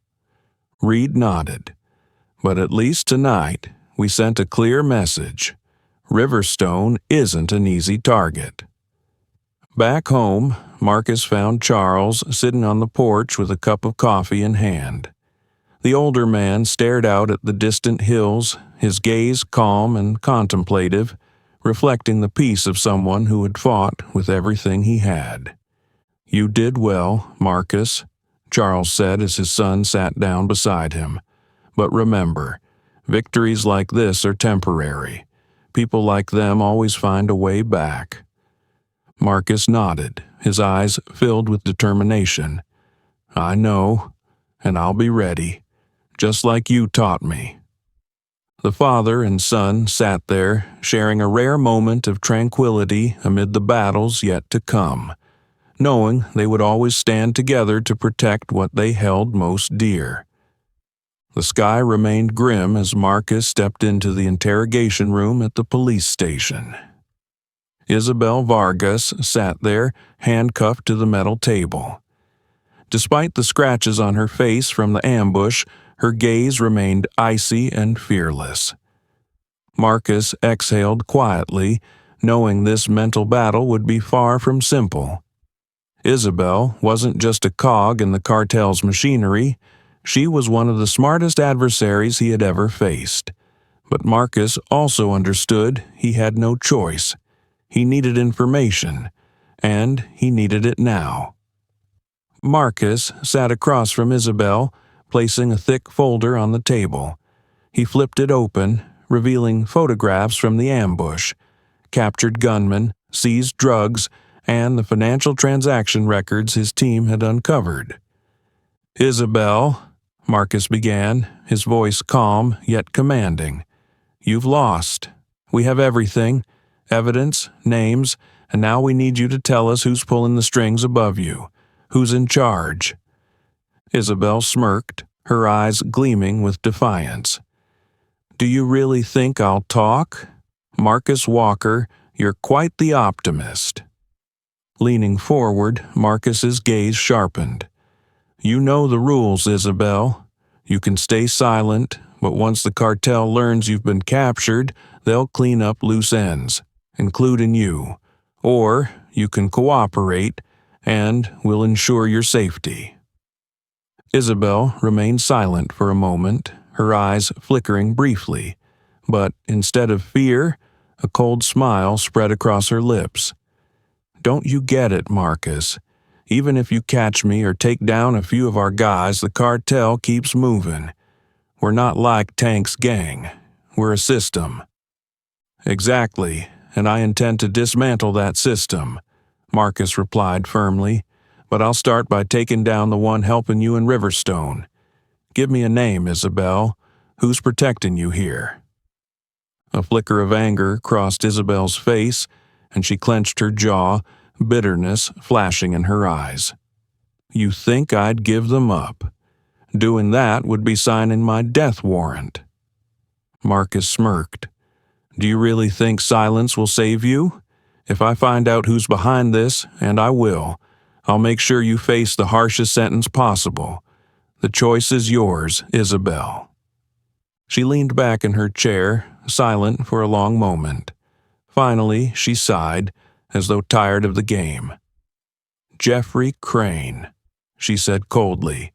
Reed nodded. "But at least tonight, we sent a clear message. Riverstone isn't an easy target. Back home, Marcus found Charles sitting on the porch with a cup of coffee in hand. The older man stared out at the distant hills, his gaze calm and contemplative, reflecting the peace of someone who had fought with everything he had. "You did well, Marcus," Charles said as his son sat down beside him. "But remember, victories like this are temporary. People like them always find a way back." Marcus nodded, his eyes filled with determination. "I know, and I'll be ready, just like you taught me." The father and son sat there, sharing a rare moment of tranquility amid the battles yet to come, knowing they would always stand together to protect what they held most dear. The sky remained grim as Marcus stepped into the interrogation room at the police station. Isabel Vargas sat there, handcuffed to the metal table. Despite the scratches on her face from the ambush, her gaze remained icy and fearless. Marcus exhaled quietly, knowing this mental battle would be far from simple. Isabel wasn't just a cog in the cartel's machinery. She was one of the smartest adversaries he had ever faced. But Marcus also understood he had no choice. He needed information, and he needed it now. Marcus sat across from Isabel, placing a thick folder on the table. He flipped it open, revealing photographs from the ambush, captured gunmen, seized drugs, and the financial transaction records his team had uncovered. "Isabel," Marcus began, his voice calm yet commanding, "you've lost. We have everything, evidence, names, and now we need you to tell us who's pulling the strings above you, who's in charge." Isabel smirked, her eyes gleaming with defiance. "Do you really think I'll talk? Marcus Walker, you're quite the optimist." Leaning forward, Marcus's gaze sharpened. "You know the rules, Isabel. You can stay silent, but once the cartel learns you've been captured, they'll clean up loose ends, including you. Or you can cooperate, and we'll ensure your safety." Isabel remained silent for a moment, her eyes flickering briefly, but instead of fear, a cold smile spread across her lips. "Don't you get it, Marcus? Even if you catch me or take down a few of our guys, the cartel keeps moving. We're not like Tank's gang. We're a system." "Exactly, and I intend to dismantle that system," Marcus replied firmly. "But I'll start by taking down the one helping you in Riverstone. Give me a name, Isabel. Who's protecting you here?" A flicker of anger crossed Isabel's face, and she clenched her jaw, bitterness flashing in her eyes. "You think I'd give them up? Doing that would be signing my death warrant." Marcus smirked. "Do you really think silence will save you? If I find out who's behind this, and I will, I'll make sure you face the harshest sentence possible. The choice is yours, Isabel." She leaned back in her chair, silent for a long moment. Finally, she sighed, as though tired of the game. "Jeffrey Crane," she said coldly.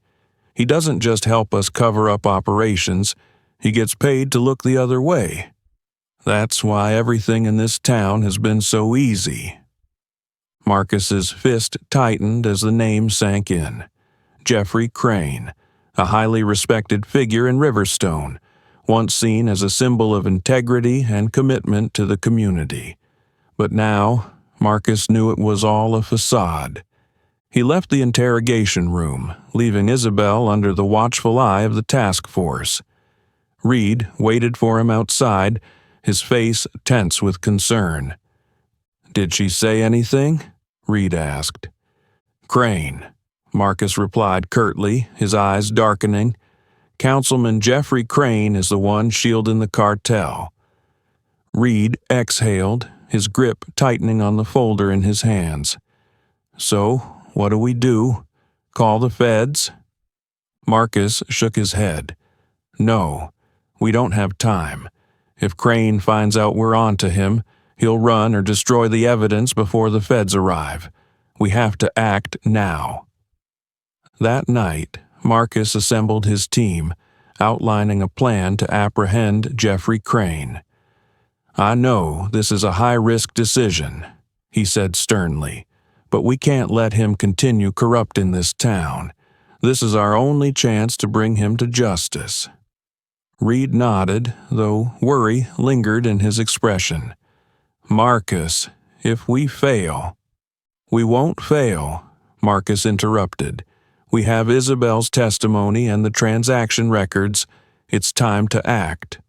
"He doesn't just help us cover up operations, he gets paid to look the other way. That's why everything in this town has been so easy." Marcus's fist tightened as the name sank in. Jeffrey Crane, a highly respected figure in Riverstone, once seen as a symbol of integrity and commitment to the community. But now, Marcus knew it was all a facade. He left the interrogation room, leaving Isabel under the watchful eye of the task force. Reed waited for him outside, his face tense with concern. "Did she say anything?" Reed asked. "Crane," Marcus replied curtly, his eyes darkening. "Councilman Jeffrey Crane is the one shielding the cartel." Reed exhaled, his grip tightening on the folder in his hands. "So, what do we do? Call the feds?" Marcus shook his head. "No, we don't have time. If Crane finds out we're onto him, he'll run or destroy the evidence before the feds arrive. We have to act now." That night, Marcus assembled his team, outlining a plan to apprehend Jeffrey Crane. "I know this is a high-risk decision," he said sternly, "but we can't let him continue corrupting this town. This is our only chance to bring him to justice." Reed nodded, though worry lingered in his expression. "Marcus, if we fail—" "We won't fail," Marcus interrupted. "We have Isabel's testimony and the transaction records. It's time to act."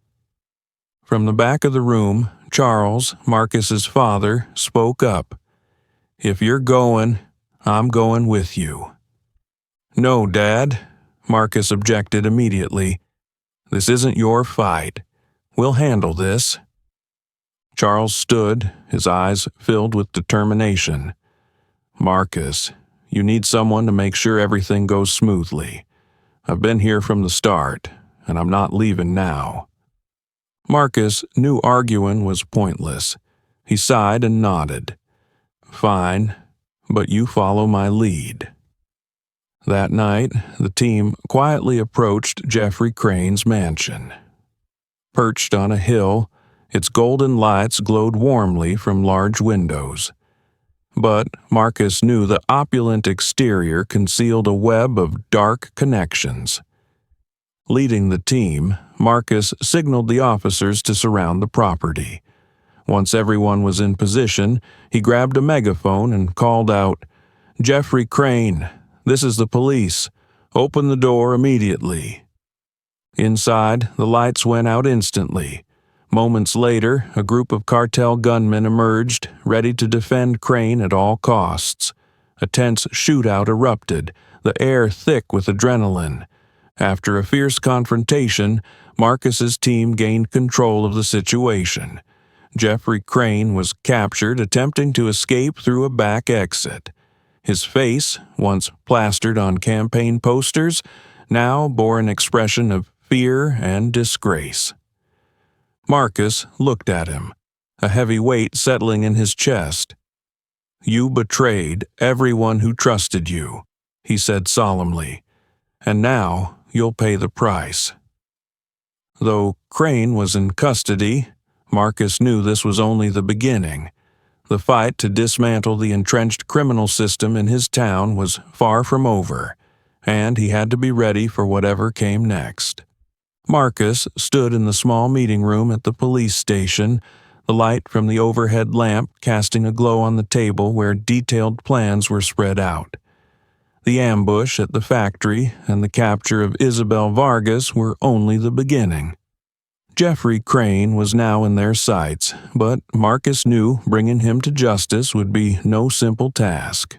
From the back of the room, Charles, Marcus's father, spoke up. "If you're going, I'm going with you." "No, Dad," Marcus objected immediately. "This isn't your fight. We'll handle this." Charles stood, his eyes filled with determination. "Marcus, you need someone to make sure everything goes smoothly. I've been here from the start, and I'm not leaving now." Marcus knew arguing was pointless. He sighed and nodded. "Fine, but you follow my lead." That night, the team quietly approached Jeffrey Crane's mansion. Perched on a hill, its golden lights glowed warmly from large windows. But Marcus knew the opulent exterior concealed a web of dark connections. Leading the team, Marcus signaled the officers to surround the property. Once everyone was in position, he grabbed a megaphone and called out, "Jeffrey Crane, this is the police. Open the door immediately." Inside, the lights went out instantly. Moments later, a group of cartel gunmen emerged, ready to defend Crane at all costs. A tense shootout erupted, the air thick with adrenaline. After a fierce confrontation, Marcus's team gained control of the situation. Jeffrey Crane was captured attempting to escape through a back exit. His face, once plastered on campaign posters, now bore an expression of fear and disgrace. Marcus looked at him, a heavy weight settling in his chest. "You betrayed everyone who trusted you," he said solemnly, "and now you'll pay the price." Though Crane was in custody, Marcus knew this was only the beginning. The fight to dismantle the entrenched criminal system in his town was far from over, and he had to be ready for whatever came next. Marcus stood in the small meeting room at the police station, the light from the overhead lamp casting a glow on the table where detailed plans were spread out. The ambush at the factory and the capture of Isabel Vargas were only the beginning. Jeffrey Crane was now in their sights, but Marcus knew bringing him to justice would be no simple task.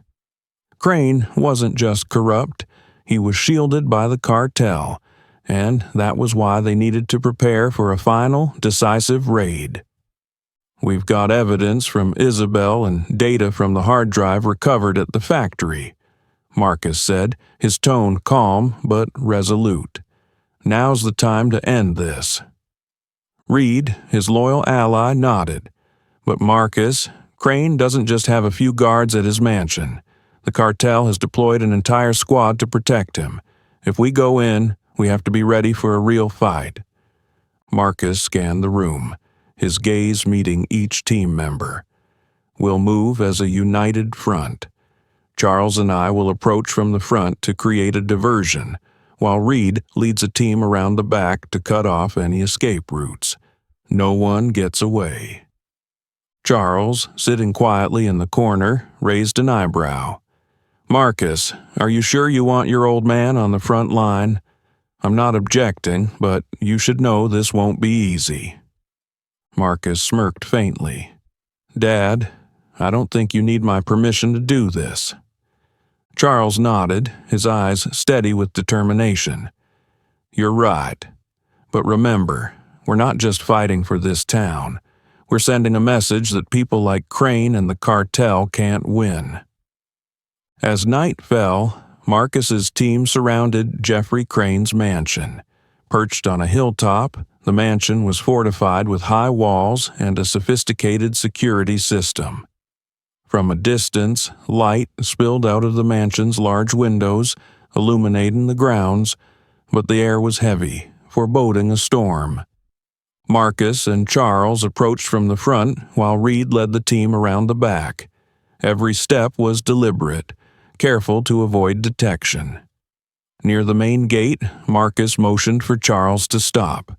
Crane wasn't just corrupt, he was shielded by the cartel, and that was why they needed to prepare for a final, decisive raid. "We've got evidence from Isabel and data from the hard drive recovered at the factory," Marcus said, his tone calm but resolute. "Now's the time to end this." Reed, his loyal ally, nodded. "But Marcus, Crane doesn't just have a few guards at his mansion. The cartel has deployed an entire squad to protect him. If we go in, we have to be ready for a real fight." Marcus scanned the room, his gaze meeting each team member. "We'll move as a united front. Charles and I will approach from the front to create a diversion, while Reed leads a team around the back to cut off any escape routes. No one gets away." Charles, sitting quietly in the corner, raised an eyebrow. "Marcus, are you sure you want your old man on the front line? I'm not objecting, but you should know this won't be easy." Marcus smirked faintly. "Dad, I don't think you need my permission to do this." Charles nodded, his eyes steady with determination. "You're right. But remember, we're not just fighting for this town. We're sending a message that people like Crane and the cartel can't win." As night fell, Marcus's team surrounded Jeffrey Crane's mansion. Perched on a hilltop, The mansion was fortified with high walls and a sophisticated security system. From a distance, light spilled out of the mansion's large windows, illuminating the grounds, but the air was heavy, foreboding a storm. Marcus and Charles approached from the front, while Reed led the team around the back. Every step was deliberate, careful to avoid detection. Near the main gate, Marcus motioned for Charles to stop.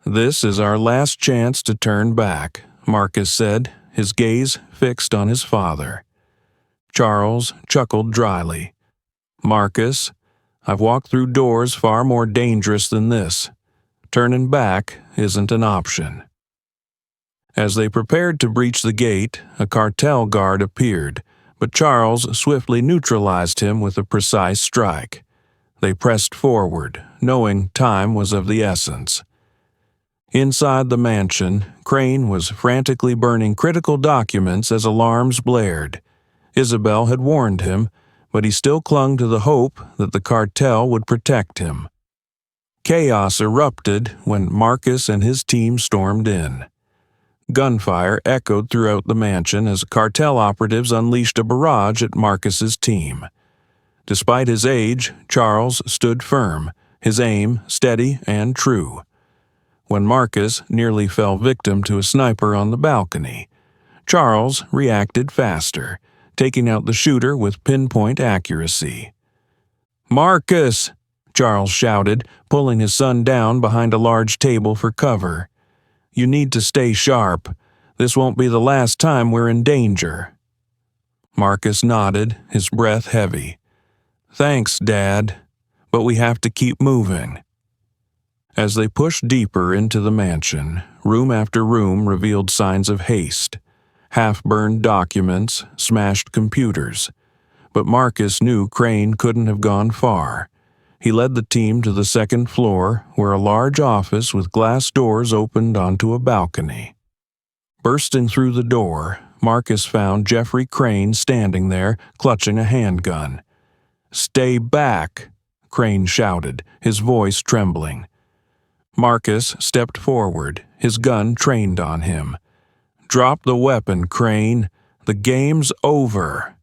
"This is our last chance to turn back," Marcus said, his gaze fixed on his father. Charles chuckled dryly. "Marcus, I've walked through doors far more dangerous than this. Turning back isn't an option." As they prepared to breach the gate, a cartel guard appeared, but Charles swiftly neutralized him with a precise strike. They pressed forward, knowing time was of the essence. Inside the mansion, Crane was frantically burning critical documents as alarms blared. Isabel had warned him, but he still clung to the hope that the cartel would protect him. Chaos erupted when Marcus and his team stormed in. Gunfire echoed throughout the mansion as cartel operatives unleashed a barrage at Marcus's team. Despite his age, Charles stood firm, his aim steady and true. When Marcus nearly fell victim to a sniper on the balcony, Charles reacted faster, taking out the shooter with pinpoint accuracy. "Marcus!" Charles shouted, pulling his son down behind a large table for cover. "You need to stay sharp. This won't be the last time we're in danger." Marcus nodded, his breath heavy. "Thanks, Dad, but we have to keep moving." As they pushed deeper into the mansion, room after room revealed signs of haste. Half-burned documents, smashed computers. But Marcus knew Crane couldn't have gone far. He led the team to the second floor, where a large office with glass doors opened onto a balcony. Bursting through the door, Marcus found Jeffrey Crane standing there, clutching a handgun. "Stay back!" Crane shouted, his voice trembling. Marcus stepped forward, his gun trained on him. "Drop the weapon, Crane. The game's over."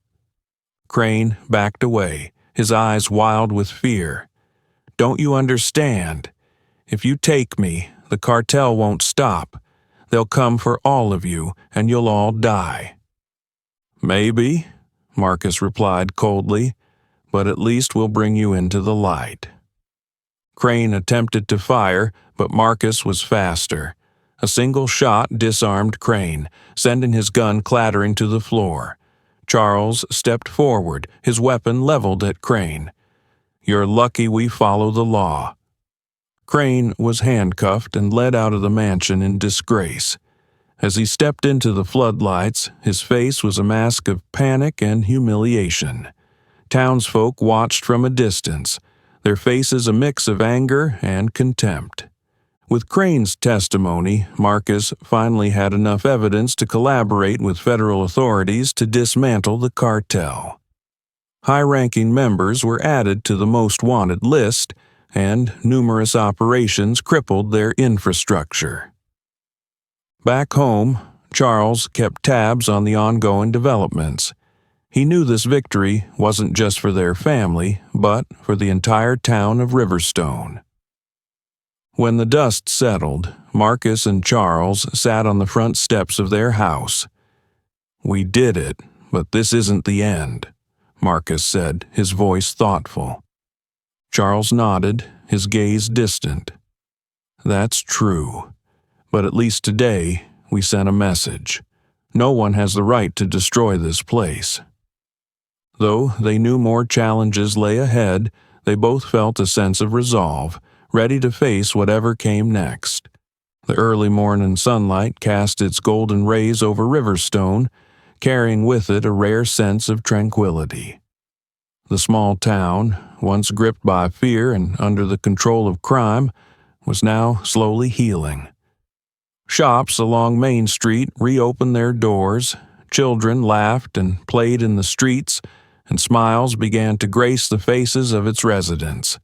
Crane backed away, his eyes wild with fear. "Don't you understand? If you take me, the cartel won't stop. They'll come for all of you, and you'll all die." "Maybe," Marcus replied coldly, "but at least we'll bring you into the light." Crane attempted to fire, but Marcus was faster. A single shot disarmed Crane, sending his gun clattering to the floor. Charles stepped forward, his weapon leveled at Crane. "You're lucky we follow the law." Crane was handcuffed and led out of the mansion in disgrace. As he stepped into the floodlights, his face was a mask of panic and humiliation. Townsfolk watched from a distance, their faces a mix of anger and contempt. With Crane's testimony, Marcus finally had enough evidence to collaborate with federal authorities to dismantle the cartel. High-ranking members were added to the most wanted list, and numerous operations crippled their infrastructure. Back home, Charles kept tabs on the ongoing developments. He knew this victory wasn't just for their family, but for the entire town of Riverstone. When the dust settled, Marcus and Charles sat on the front steps of their house. "We did it, but this isn't the end," Marcus said, his voice thoughtful. Charles nodded, his gaze distant. "That's true. But at least today, we sent a message. No one has the right to destroy this place." Though they knew more challenges lay ahead, they both felt a sense of resolve, ready to face whatever came next. The early morning sunlight cast its golden rays over Riverstone, carrying with it a rare sense of tranquility. The small town, once gripped by fear and under the control of crime, was now slowly healing. Shops along Main Street reopened their doors, children laughed and played in the streets, and smiles began to grace the faces of its residents.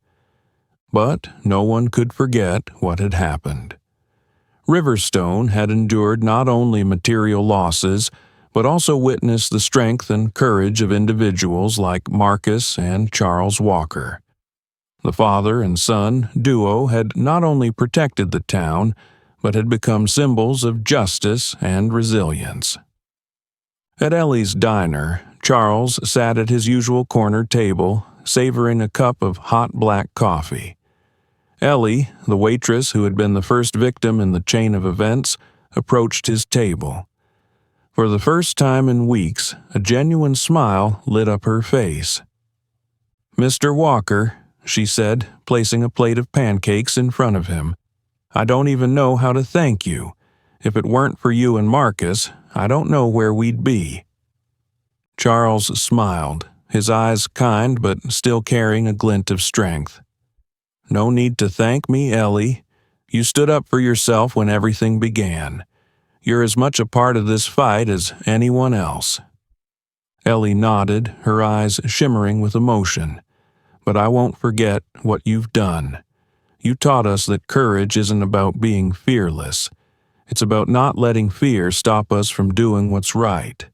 But no one could forget what had happened. Riverstone had endured not only material losses, but also witnessed the strength and courage of individuals like Marcus and Charles Walker. The father and son duo had not only protected the town, but had become symbols of justice and resilience. At Ellie's diner, Charles sat at his usual corner table, savoring a cup of hot black coffee. Ellie, the waitress who had been the first victim in the chain of events, approached his table. For the first time in weeks, a genuine smile lit up her face. "Mr. Walker," she said, placing a plate of pancakes in front of him, "I don't even know how to thank you. If it weren't for you and Marcus, I don't know where we'd be." Charles smiled, his eyes kind but still carrying a glint of strength. "No need to thank me, Ellie. You stood up for yourself when everything began. You're as much a part of this fight as anyone else." Ellie nodded, her eyes shimmering with emotion. "But I won't forget what you've done. You taught us that courage isn't about being fearless. It's about not letting fear stop us from doing what's right."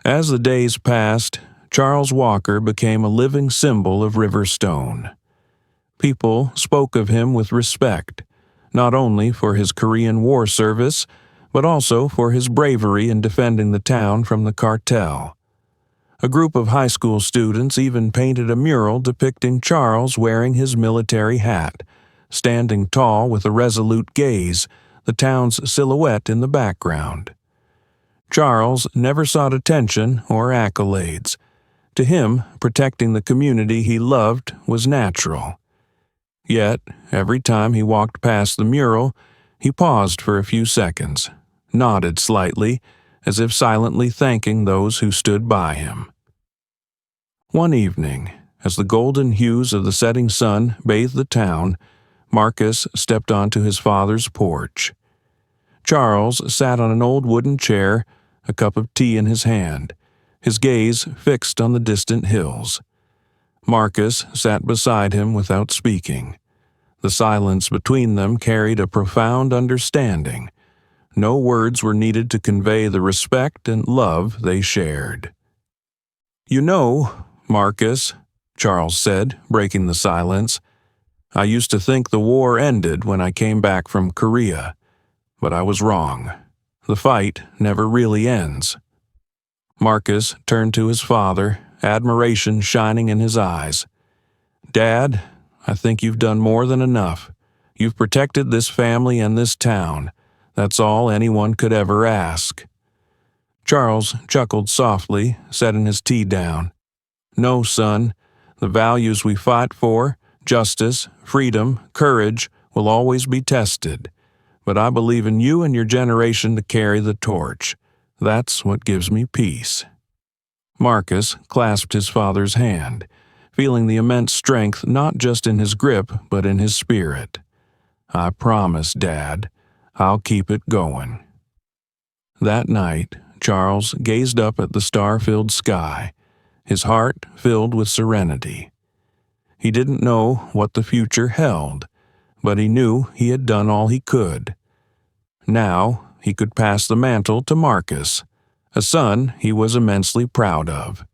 As the days passed, Charles Walker became a living symbol of Riverstone. People spoke of him with respect, not only for his Korean War service, but also for his bravery in defending the town from the cartel. A group of high school students even painted a mural depicting Charles wearing his military hat, standing tall with a resolute gaze, the town's silhouette in the background. Charles never sought attention or accolades. To him, protecting the community he loved was natural. Yet, every time he walked past the mural, he paused for a few seconds, nodded slightly, as if silently thanking those who stood by him. One evening, as the golden hues of the setting sun bathed the town, Marcus stepped onto his father's porch. Charles sat on an old wooden chair, a cup of tea in his hand, his gaze fixed on the distant hills. Marcus sat beside him without speaking. The silence between them carried a profound understanding. No words were needed to convey the respect and love they shared. "You know, Marcus," Charles said, breaking the silence, "I used to think the war ended when I came back from Korea, but I was wrong. The fight never really ends." Marcus turned to his father, admiration shining in his eyes. "Dad, I think you've done more than enough. You've protected this family and this town. That's all anyone could ever ask." Charles chuckled softly, setting his tea down. "No, son. The values we fight for, justice, freedom, courage, will always be tested. But I believe in you and your generation to carry the torch. That's what gives me peace." Marcus clasped his father's hand, feeling the immense strength not just in his grip but in his spirit. "I promise, Dad, I'll keep it going." That night, Charles gazed up at the star-filled sky, his heart filled with serenity. He didn't know what the future held, but he knew he had done all he could. Now he could pass the mantle to Marcus, a son he was immensely proud of.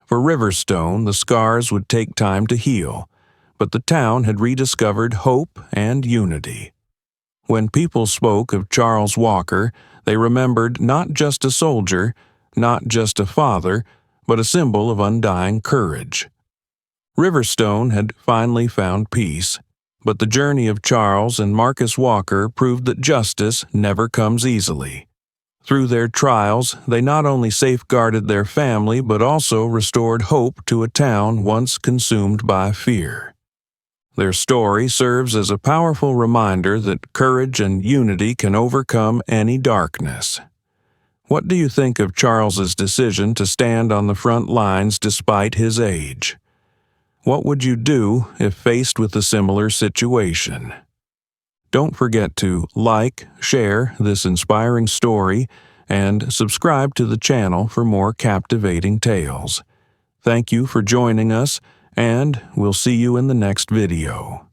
For Riverstone, the scars would take time to heal, but the town had rediscovered hope and unity. When people spoke of Charles Walker, they remembered not just a soldier, not just a father, but a symbol of undying courage. Riverstone had finally found peace, but the journey of Charles and Marcus Walker proved that justice never comes easily. Through their trials, they not only safeguarded their family but also restored hope to a town once consumed by fear. Their story serves as a powerful reminder that courage and unity can overcome any darkness. What do you think of Charles's decision to stand on the front lines despite his age? What would you do if faced with a similar situation? Don't forget to like, share this inspiring story, and subscribe to the channel for more captivating tales. Thank you for joining us, And we'll see you in the next video.